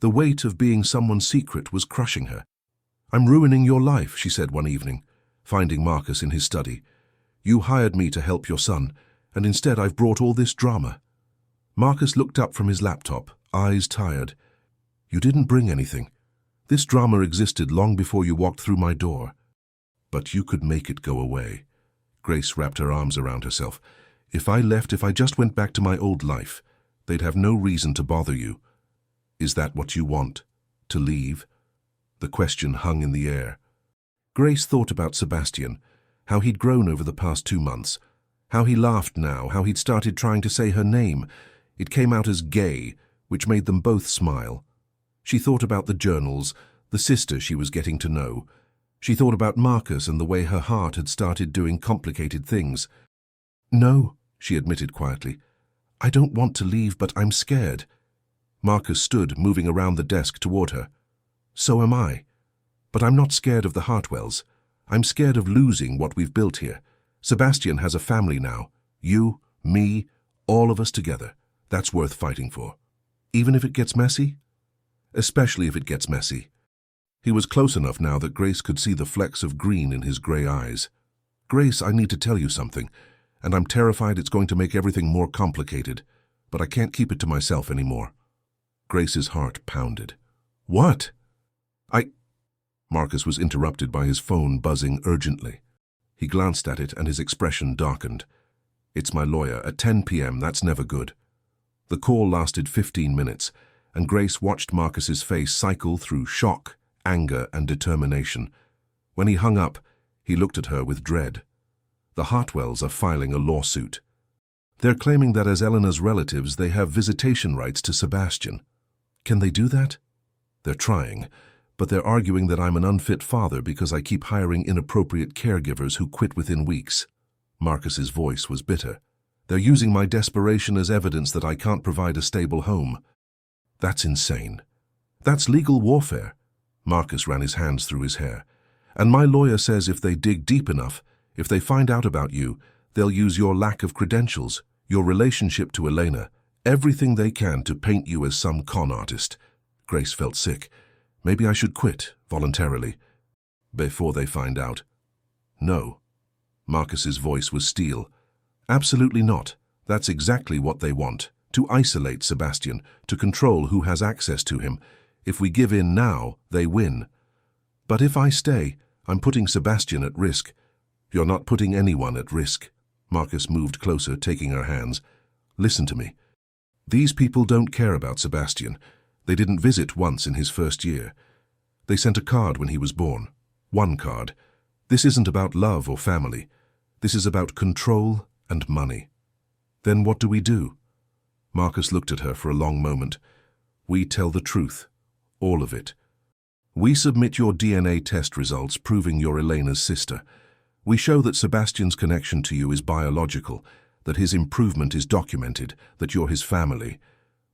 The weight of being someone's secret was crushing her. "I'm ruining your life," she said one evening, finding Marcus in his study. "You hired me to help your son, and instead I've brought all this drama." Marcus looked up from his laptop, eyes tired. "You didn't bring anything. This drama existed long before you walked through my door. But you could make it go away." Grace wrapped her arms around herself. If I just went back to my old life, they'd have no reason to bother you." "Is that what you want? To leave?" The question hung in the air. Grace thought about Sebastian, how he'd grown over the past 2 months, how he laughed now, how he'd started trying to say her name. It came out as gay, which made them both smile. She thought about the journals, the sister she was getting to know. She thought about Marcus and the way her heart had started doing complicated things. "No," she admitted quietly. "I don't want to leave, but I'm scared." Marcus stood, moving around the desk toward her. "So am I. But I'm not scared of the Hartwells. I'm scared of losing what we've built here. Sebastian has a family now. You, me, all of us together. That's worth fighting for. Even if it gets messy?" "Especially if it gets messy." He was close enough now that Grace could see the flecks of green in his gray eyes. "Grace, I need to tell you something, and I'm terrified it's going to make everything more complicated, but I can't keep it to myself anymore." Grace's heart pounded. "What?" Marcus was interrupted by his phone buzzing urgently. He glanced at it and his expression darkened. "It's my lawyer. At 10 p.m. That's never good." The call lasted 15 minutes, and Grace watched Marcus's face cycle through shock, anger, and determination. When he hung up, he looked at her with dread. "The Hartwells are filing a lawsuit. They're claiming that as Eleanor's relatives, they have visitation rights to Sebastian. Can they do that?" "They're trying, but they're arguing that I'm an unfit father because I keep hiring inappropriate caregivers who quit within weeks." Marcus's voice was bitter. "They're using my desperation as evidence that I can't provide a stable home." "That's insane. That's legal warfare." Marcus ran his hands through his hair. "And my lawyer says if they dig deep enough, if they find out about you, they'll use your lack of credentials, your relationship to Elena, everything they can to paint you as some con artist." Grace felt sick. "Maybe I should quit, voluntarily, before they find out." "No." Marcus's voice was steel. "Absolutely not. That's exactly what they want, to isolate Sebastian, to control who has access to him. If we give in now, they win. But if I stay, I'm putting Sebastian at risk." "You're not putting anyone at risk." Marcus moved closer, taking her hands. "Listen to me. These people don't care about Sebastian. They didn't visit once in his first year. They sent a card when he was born. One card. This isn't about love or family. This is about control and money." "Then what do we do?" Marcus looked at her for a long moment. "We tell the truth. All of it. We submit your DNA test results proving you're Elena's sister. We show that Sebastian's connection to you is biological, that his improvement is documented, that you're his family.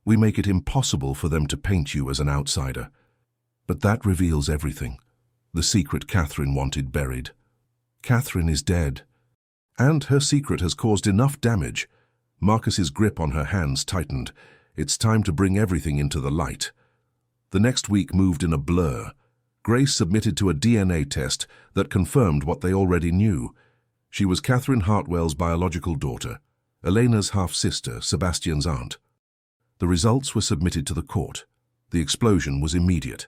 We make it impossible for them to paint you as an outsider. But that reveals everything. The secret Catherine wanted buried. Catherine is dead. And her secret has caused enough damage." Marcus's grip on her hands tightened. "It's time to bring everything into the light." The next week moved in a blur. Grace submitted to a DNA test that confirmed what they already knew. She was Catherine Hartwell's biological daughter, Elena's half-sister, Sebastian's aunt. The results were submitted to the court. The explosion was immediate.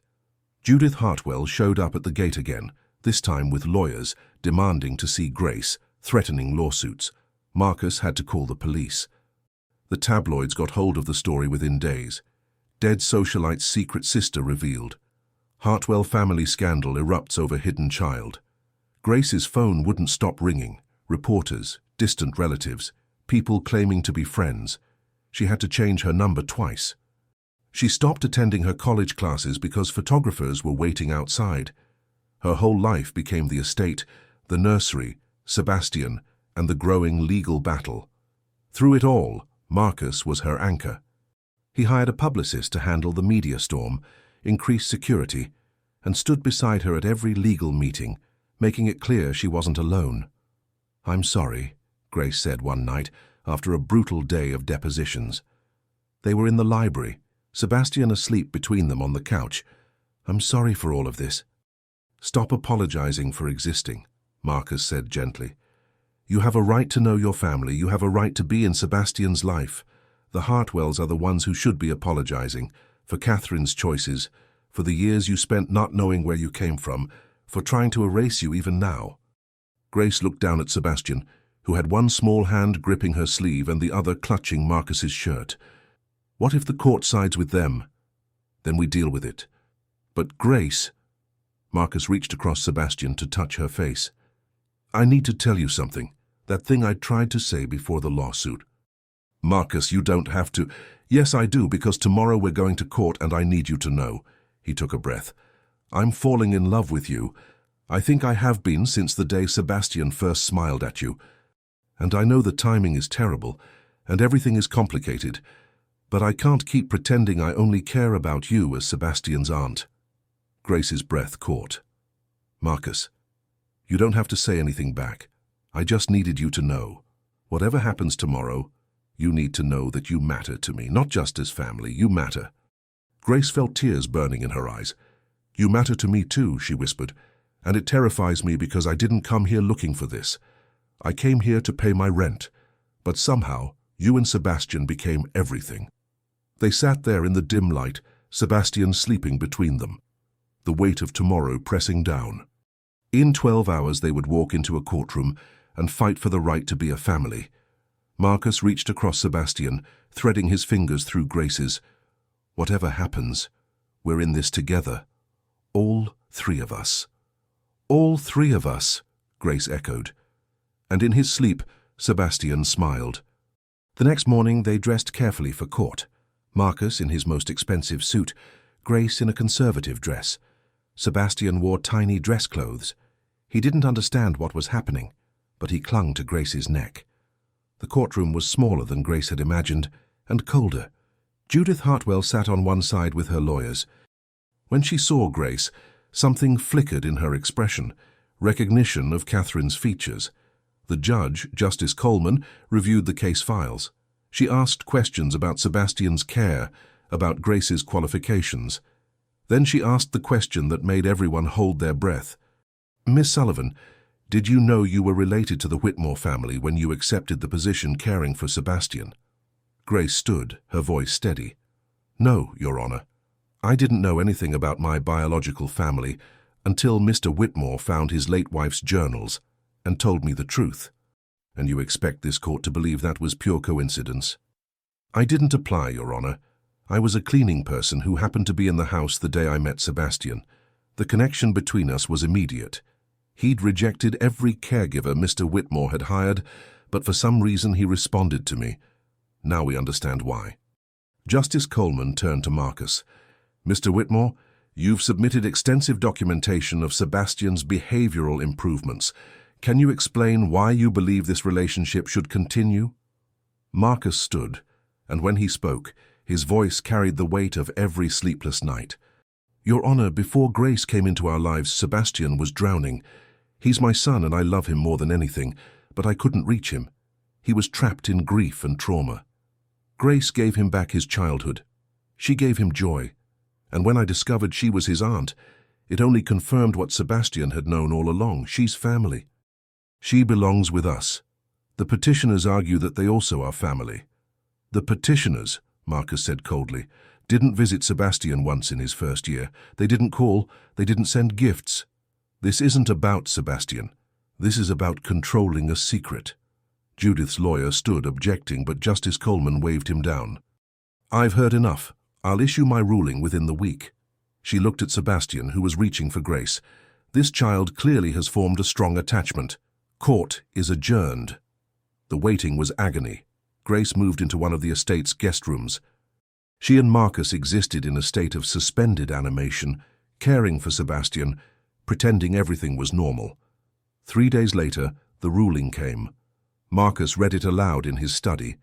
Judith Hartwell showed up at the gate again, this time with lawyers, demanding to see Grace, threatening lawsuits. Marcus had to call the police. The tabloids got hold of the story within days. Dead socialite's secret sister revealed. Hartwell family scandal erupts over hidden child. Grace's phone wouldn't stop ringing. Reporters, distant relatives, people claiming to be friends. She had to change her number twice. She stopped attending her college classes because photographers were waiting outside. Her whole life became the estate, the nursery, Sebastian, and the growing legal battle. Through it all, Marcus was her anchor. He hired a publicist to handle the media storm, increased security, and stood beside her at every legal meeting, making it clear she wasn't alone. "I'm sorry," Grace said one night, after a brutal day of depositions. They were in the library, Sebastian asleep between them on the couch. "I'm sorry for all of this." "Stop apologizing for existing," Marcus said gently. "You have a right to know your family. You have a right to be in Sebastian's life. The Hartwells are the ones who should be apologizing for Catherine's choices, for the years you spent not knowing where you came from, for trying to erase you even now." Grace looked down at Sebastian, who had one small hand gripping her sleeve and the other clutching Marcus's shirt. "What if the court sides with them? Then we deal with it." "But Grace—" Marcus reached across Sebastian to touch her face. "I need to tell you something, that thing I tried to say before the lawsuit." "Marcus, you don't have to." "Yes, I do, because tomorrow we're going to court and I need you to know." He took a breath. "I'm falling in love with you. I think I have been since the day Sebastian first smiled at you. And I know the timing is terrible, and everything is complicated, but I can't keep pretending I only care about you as Sebastian's aunt." Grace's breath caught. "Marcus, you don't have to say anything back. I just needed you to know. Whatever happens tomorrow, you need to know that you matter to me, not just as family, you matter." Grace felt tears burning in her eyes. "You matter to me too," she whispered, "and it terrifies me because I didn't come here looking for this. I came here to pay my rent, but somehow you and Sebastian became everything." They sat there in the dim light, Sebastian sleeping between them, the weight of tomorrow pressing down. In 12 hours they would walk into a courtroom and fight for the right to be a family. Marcus reached across Sebastian, threading his fingers through Grace's. "Whatever happens, we're in this together. All three of us." "All three of us," Grace echoed. And in his sleep, Sebastian smiled. The next morning they dressed carefully for court. Marcus in his most expensive suit, Grace in a conservative dress. Sebastian wore tiny dress clothes. He didn't understand what was happening, but he clung to Grace's neck. The courtroom was smaller than Grace had imagined, and colder. Judith Hartwell sat on one side with her lawyers. When she saw Grace, something flickered in her expression, recognition of Catherine's features. The judge, Justice Coleman, reviewed the case files. She asked questions about Sebastian's care, about Grace's qualifications. Then she asked the question that made everyone hold their breath. "Miss Sullivan, did you know you were related to the Whitmore family when you accepted the position caring for Sebastian?" Grace stood, her voice steady. "No, Your Honor. I didn't know anything about my biological family until Mr. Whitmore found his late wife's journals and told me the truth." "And you expect this court to believe that was pure coincidence?" "I didn't apply, Your Honor. I was a cleaning person who happened to be in the house the day I met Sebastian. The connection between us was immediate. He'd rejected every caregiver Mr. Whitmore had hired, but for some reason he responded to me. Now we understand why." Justice Coleman turned to Marcus. "Mr. Whitmore, you've submitted extensive documentation of Sebastian's behavioral improvements. Can you explain why you believe this relationship should continue?" Marcus stood, and when he spoke, his voice carried the weight of every sleepless night. "Your Honor, before Grace came into our lives, Sebastian was drowning. He's my son and I love him more than anything, but I couldn't reach him. He was trapped in grief and trauma. Grace gave him back his childhood. She gave him joy. And when I discovered she was his aunt, it only confirmed what Sebastian had known all along. She's family. She belongs with us. The petitioners argue that they also are family." "The petitioners," Marcus said coldly. Didn't visit Sebastian once in his first year. They didn't call, they didn't send gifts. This isn't about Sebastian. This is about controlling a secret. Judith's lawyer stood objecting, but Justice Coleman waved him down. I've heard enough. I'll issue my ruling within the week. She looked at Sebastian, who was reaching for Grace. This child clearly has formed a strong attachment. Court is adjourned. The waiting was agony. Grace moved into one of the estate's guest rooms. She and Marcus existed in a state of suspended animation, caring for Sebastian, pretending everything was normal. 3 days later, the ruling came. Marcus read it aloud in his study.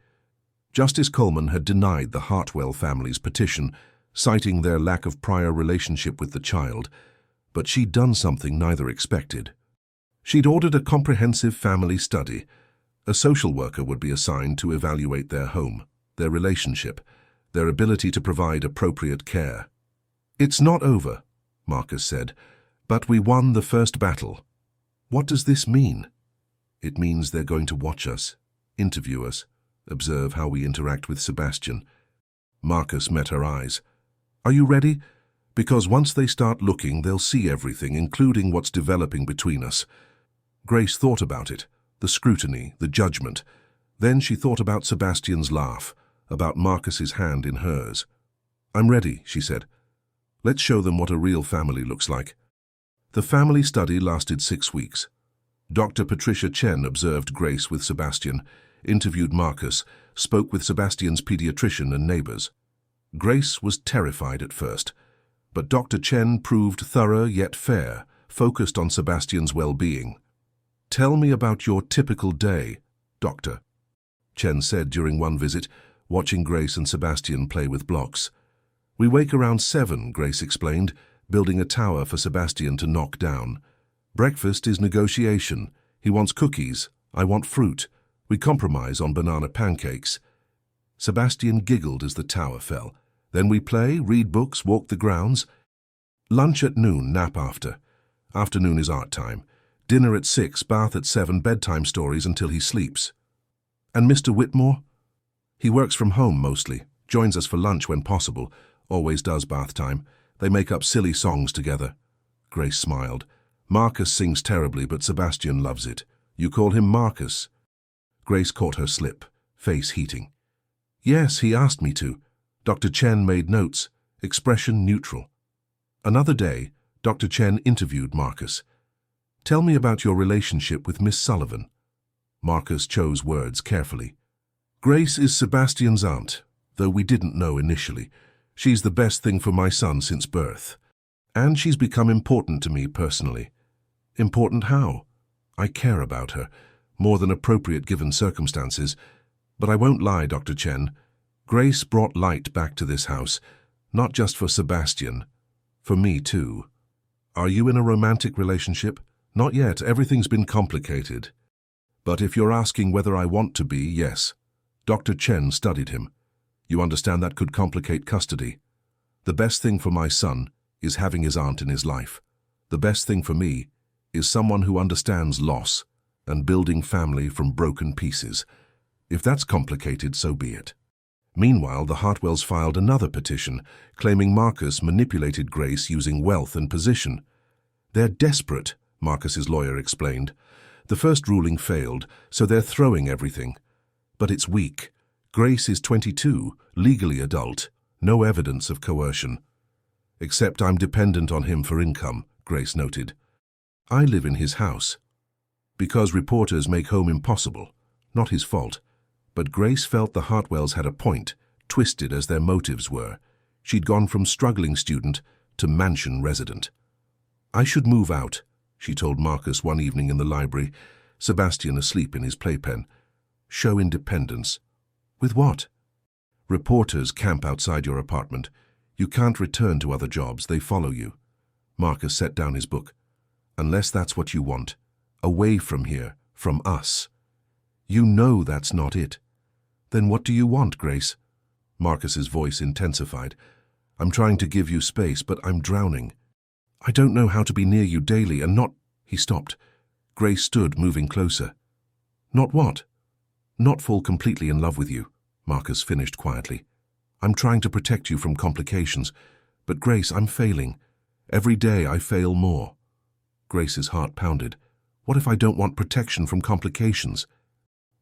Justice Coleman had denied the Hartwell family's petition, citing their lack of prior relationship with the child, but she'd done something neither expected. She'd ordered a comprehensive family study. A social worker would be assigned to evaluate their home, their relationship, their ability to provide appropriate care. It's not over, Marcus said, but we won the first battle. What does this mean? It means they're going to watch us, interview us, observe how we interact with Sebastian. Marcus met her eyes. Are you ready? Because once they start looking, they'll see everything, including what's developing between us. Grace thought about it, the scrutiny, the judgment. Then she thought about Sebastian's laugh, about Marcus's hand in hers. I'm ready, she said. Let's show them what a real family looks like. The family study lasted 6 weeks. Dr. Patricia Chen observed Grace with Sebastian, interviewed Marcus, spoke with Sebastian's pediatrician and neighbors. Grace was terrified at first, but Dr. Chen proved thorough yet fair, focused on Sebastian's well-being. Tell me about your typical day, Doctor, Chen said during one visit, watching Grace and Sebastian play with blocks. We wake around 7, Grace explained, building a tower for Sebastian to knock down. Breakfast is negotiation. He wants cookies. I want fruit. We compromise on banana pancakes. Sebastian giggled as the tower fell. Then we play, read books, walk the grounds. Lunch at noon, nap after. Afternoon is art time. Dinner at 6, bath at 7, bedtime stories until he sleeps. And Mr. Whitmore? He works from home mostly, joins us for lunch when possible, always does bath time. They make up silly songs together. Grace smiled. Marcus sings terribly, but Sebastian loves it. You call him Marcus? Grace caught her slip, face heating. Yes, he asked me to. Dr. Chen made notes, expression neutral. Another day, Dr. Chen interviewed Marcus. Tell me about your relationship with Miss Sullivan. Marcus chose words carefully. Grace is Sebastian's aunt, though we didn't know initially. She's the best thing for my son since birth. And she's become important to me personally. Important how? I care about her, more than appropriate given circumstances. But I won't lie, Dr. Chen. Grace brought light back to this house, not just for Sebastian, for me too. Are you in a romantic relationship? Not yet, everything's been complicated. But if you're asking whether I want to be, yes. Dr. Chen studied him. You understand that could complicate custody. The best thing for my son is having his aunt in his life. The best thing for me is someone who understands loss and building family from broken pieces. If that's complicated, so be it. Meanwhile, the Hartwells filed another petition, claiming Marcus manipulated Grace using wealth and position. They're desperate, Marcus's lawyer explained. The first ruling failed, so they're throwing everything. But it's weak. Grace is 22, legally adult, no evidence of coercion. Except I'm dependent on him for income, Grace noted. I live in his house. Because reporters make home impossible, not his fault. But Grace felt the Hartwells had a point, twisted as their motives were. She'd gone from struggling student to mansion resident. I should move out, she told Marcus one evening in the library, Sebastian asleep in his playpen. Show independence. With what? Reporters camp outside your apartment. You can't return to other jobs, they follow you. Marcus set down his book. Unless that's what you want. Away from here, from us. You know that's not it. Then what do you want, Grace? Marcus's voice intensified. I'm trying to give you space, but I'm drowning. I don't know how to be near you daily and not... He stopped. Grace stood, moving closer. Not what? Not fall completely in love with you, Marcus finished quietly. I'm trying to protect you from complications. But Grace, I'm failing. Every day I fail more. Grace's heart pounded. What if I don't want protection from complications?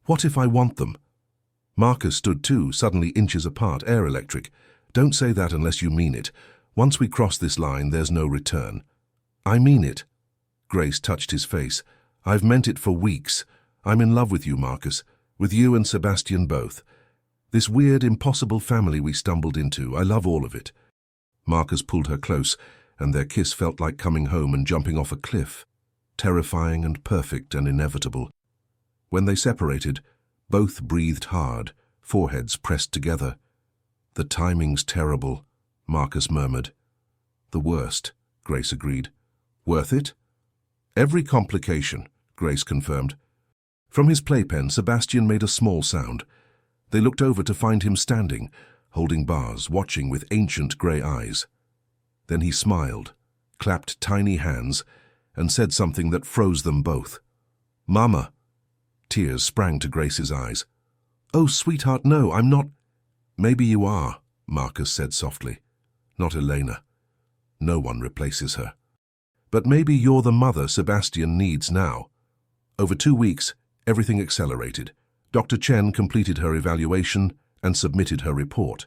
What if I want them? Marcus stood too, suddenly inches apart, air electric. Don't say that unless you mean it. Once we cross this line, there's no return. I mean it. Grace touched his face. I've meant it for weeks. I'm in love with you, Marcus. With you and Sebastian both. This weird, impossible family we stumbled into, I love all of it. Marcus pulled her close, and their kiss felt like coming home and jumping off a cliff. Terrifying and perfect and inevitable. When they separated, both breathed hard, foreheads pressed together. The timing's terrible, Marcus murmured. The worst, Grace agreed. Worth it? Every complication, Grace confirmed. From his playpen, Sebastian made a small sound. They looked over to find him standing, holding bars, watching with ancient grey eyes. Then he smiled, clapped tiny hands, and said something that froze them both. Mama! Tears sprang to Grace's eyes. Oh, sweetheart, no, I'm not. Maybe you are, Marcus said softly. Not Elena. No one replaces her. But maybe you're the mother Sebastian needs now. Over 2 weeks, everything accelerated. Dr. Chen completed her evaluation and submitted her report.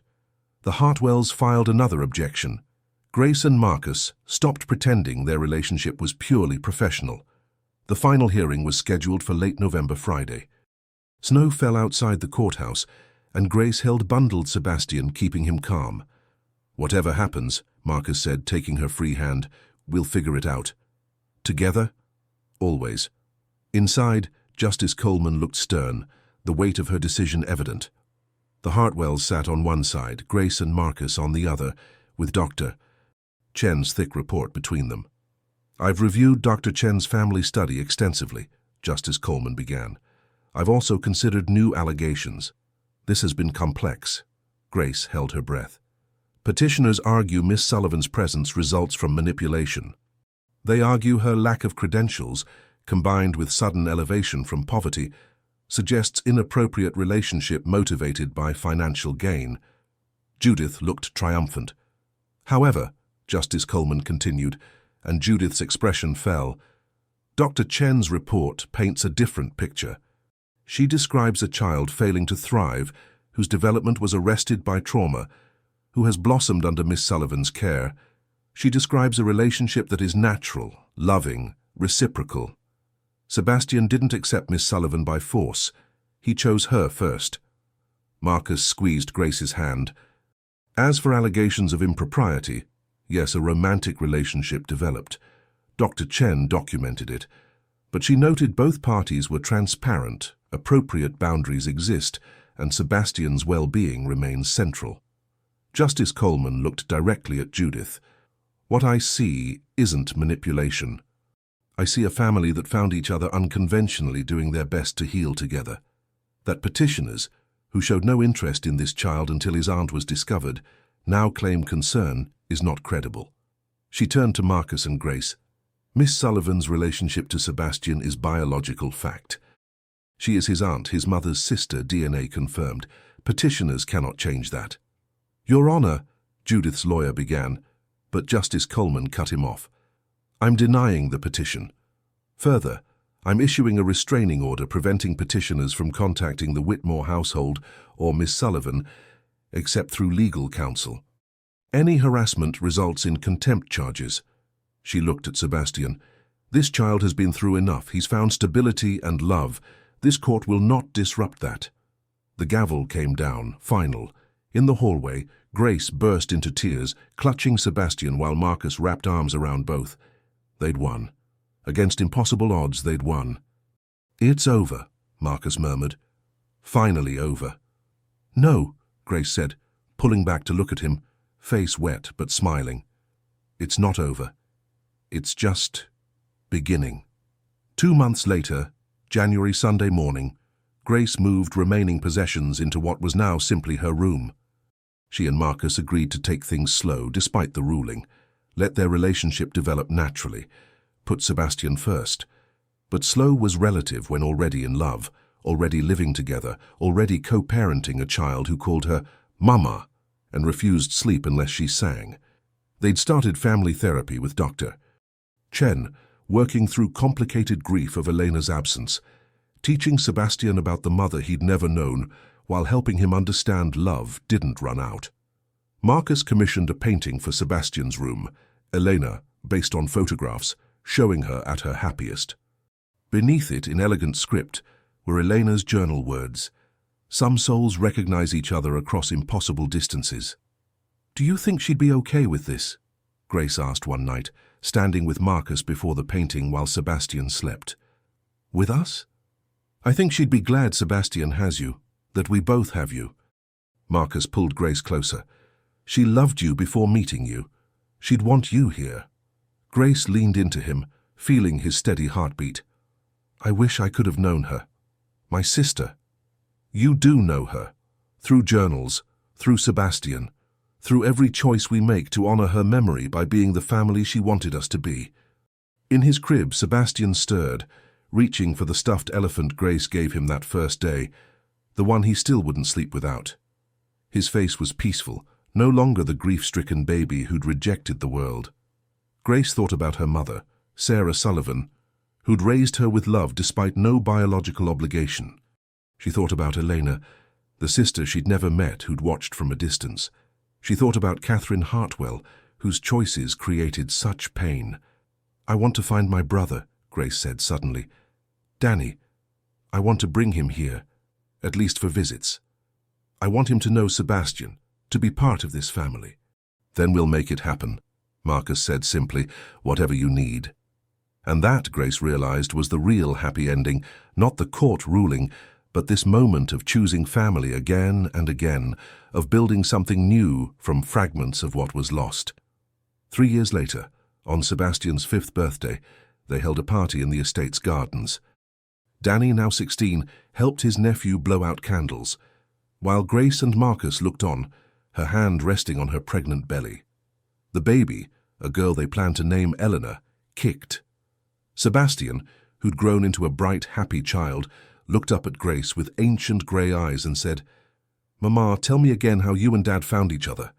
The Hartwells filed another objection. Grace and Marcus stopped pretending their relationship was purely professional. The final hearing was scheduled for late November Friday. Snow fell outside the courthouse, and Grace held bundled Sebastian, keeping him calm. Whatever happens, Marcus said, taking her free hand, we'll figure it out. Together? Always. Inside, Justice Coleman looked stern, the weight of her decision evident. The Hartwells sat on one side, Grace and Marcus on the other, with Dr. Chen's thick report between them. I've reviewed Dr. Chen's family study extensively, Justice Coleman began. I've also considered new allegations. This has been complex. Grace held her breath. Petitioners argue Miss Sullivan's presence results from manipulation. They argue her lack of credentials, combined with sudden elevation from poverty, suggests inappropriate relationship motivated by financial gain. Judith looked triumphant. However, Justice Coleman continued, and Judith's expression fell. Dr. Chen's report paints a different picture. She describes a child failing to thrive, whose development was arrested by trauma, who has blossomed under Miss Sullivan's care. She describes a relationship that is natural, loving, reciprocal. Sebastian didn't accept Miss Sullivan by force. He chose her first. Marcus squeezed Grace's hand. As for allegations of impropriety, yes, a romantic relationship developed. Dr. Chen documented it. But she noted both parties were transparent, appropriate boundaries exist, and Sebastian's well-being remains central. Justice Coleman looked directly at Judith. What I see isn't manipulation. I see a family that found each other unconventionally, doing their best to heal together. That petitioners, who showed no interest in this child until his aunt was discovered, now claim concern, is not credible. She turned to Marcus and Grace. Miss Sullivan's relationship to Sebastian is biological fact. She is his aunt, his mother's sister, DNA confirmed. Petitioners cannot change that. Your Honor, Judith's lawyer began, but Justice Coleman cut him off. I'm denying the petition. Further, I'm issuing a restraining order preventing petitioners from contacting the Whitmore household or Miss Sullivan, except through legal counsel. Any harassment results in contempt charges. She looked at Sebastian. This child has been through enough. He's found stability and love. This court will not disrupt that. The gavel came down, final. In the hallway, Grace burst into tears, clutching Sebastian while Marcus wrapped arms around both. They'd won. Against impossible odds, they'd won. It's over, Marcus murmured. Finally over. No, Grace said, pulling back to look at him, face wet but smiling. It's not over. It's just beginning. 2 months later, January Sunday morning, Grace moved remaining possessions into what was now simply her room. She and Marcus agreed to take things slow despite the ruling, let their relationship develop naturally, put Sebastian first. But slow was relative when already in love, already living together, already co-parenting a child who called her Mama and refused sleep unless she sang. They'd started family therapy with Dr. Chen, working through complicated grief of Elena's absence, teaching Sebastian about the mother he'd never known while helping him understand love didn't run out. Marcus commissioned a painting for Sebastian's room, Elena, based on photographs, showing her at her happiest. Beneath it, in elegant script, were Elena's journal words. Some souls recognize each other across impossible distances. "Do you think she'd be okay with this?" Grace asked one night, standing with Marcus before the painting while Sebastian slept. "With us? I think she'd be glad Sebastian has you, that we both have you." Marcus pulled Grace closer. "She loved you before meeting you. She'd want you here." Grace leaned into him, feeling his steady heartbeat. "I wish I could have known her. My sister. You do know her. Through journals, through Sebastian, through every choice we make to honor her memory by being the family she wanted us to be." In his crib, Sebastian stirred, reaching for the stuffed elephant Grace gave him that first day, the one he still wouldn't sleep without. His face was peaceful, no longer the grief-stricken baby who'd rejected the world. Grace thought about her mother, Sarah Sullivan, who'd raised her with love despite no biological obligation. She thought about Elena, the sister she'd never met who'd watched from a distance. She thought about Catherine Hartwell, whose choices created such pain. "I want to find my brother," Grace said suddenly. "Danny, I want to bring him here, at least for visits. I want him to know Sebastian, to be part of this family." "Then we'll make it happen," Marcus said simply, "whatever you need." And that, Grace realized, was the real happy ending, not the court ruling, but this moment of choosing family again and again, of building something new from fragments of what was lost. 3 years later, on Sebastian's 5th birthday, they held a party in the estate's gardens. Danny, now 16, helped his nephew blow out candles, while Grace and Marcus looked on, her hand resting on her pregnant belly. The baby, a girl they planned to name Eleanor, kicked. Sebastian, who'd grown into a bright, happy child, looked up at Grace with ancient grey eyes and said, "Mama, tell me again how you and Dad found each other."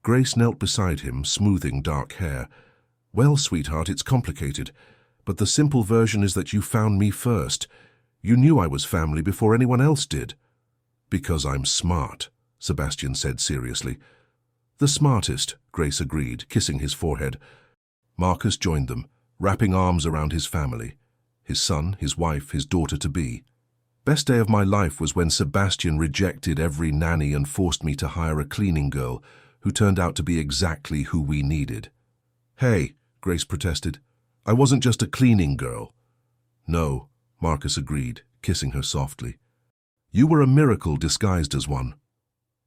Grace knelt beside him, smoothing dark hair. "Well, sweetheart, it's complicated, but the simple version is that you found me first. You knew I was family before anyone else did." "Because I'm smart," Sebastian said seriously. "The smartest," Grace agreed, kissing his forehead. Marcus joined them, wrapping arms around his family, his son, his wife, his daughter-to-be. "Best day of my life was when Sebastian rejected every nanny and forced me to hire a cleaning girl who turned out to be exactly who we needed." "Hey," Grace protested, "I wasn't just a cleaning girl." "No," Marcus agreed, kissing her softly. "You were a miracle disguised as one."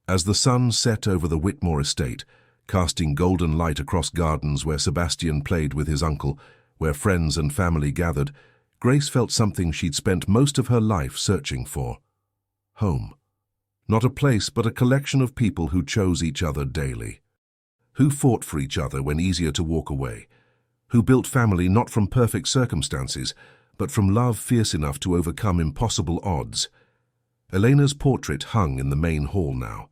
As the sun set over the Whitmore estate, casting golden light across gardens where Sebastian played with his uncle, where friends and family gathered, Grace felt something she'd spent most of her life searching for. Home. Not a place, but a collection of people who chose each other daily. Who fought for each other when easier to walk away. Who built family not from perfect circumstances, but from love fierce enough to overcome impossible odds. Elena's portrait hung in the main hall now.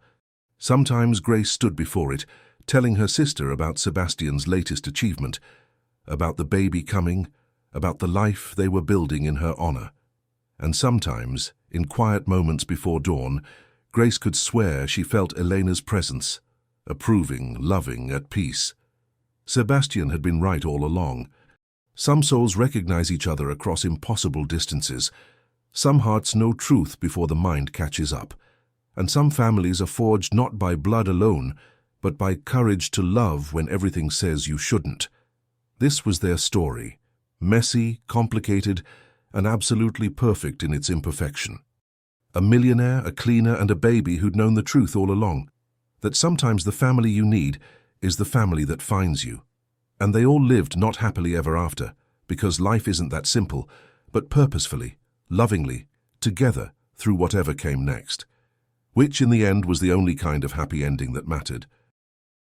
Sometimes Grace stood before it, telling her sister about Sebastian's latest achievement, about the baby coming, about the life they were building in her honor. And sometimes, in quiet moments before dawn, Grace could swear she felt Elena's presence, approving, loving, at peace. Sebastian had been right all along. Some souls recognize each other across impossible distances. Some hearts know truth before the mind catches up. And some families are forged not by blood alone, but by courage to love when everything says you shouldn't. This was their story, messy, complicated, and absolutely perfect in its imperfection. A millionaire, a cleaner, and a baby who'd known the truth all along, that sometimes the family you need is the family that finds you. And they all lived not happily ever after, because life isn't that simple, but purposefully, lovingly, together through whatever came next. Which in the end was the only kind of happy ending that mattered.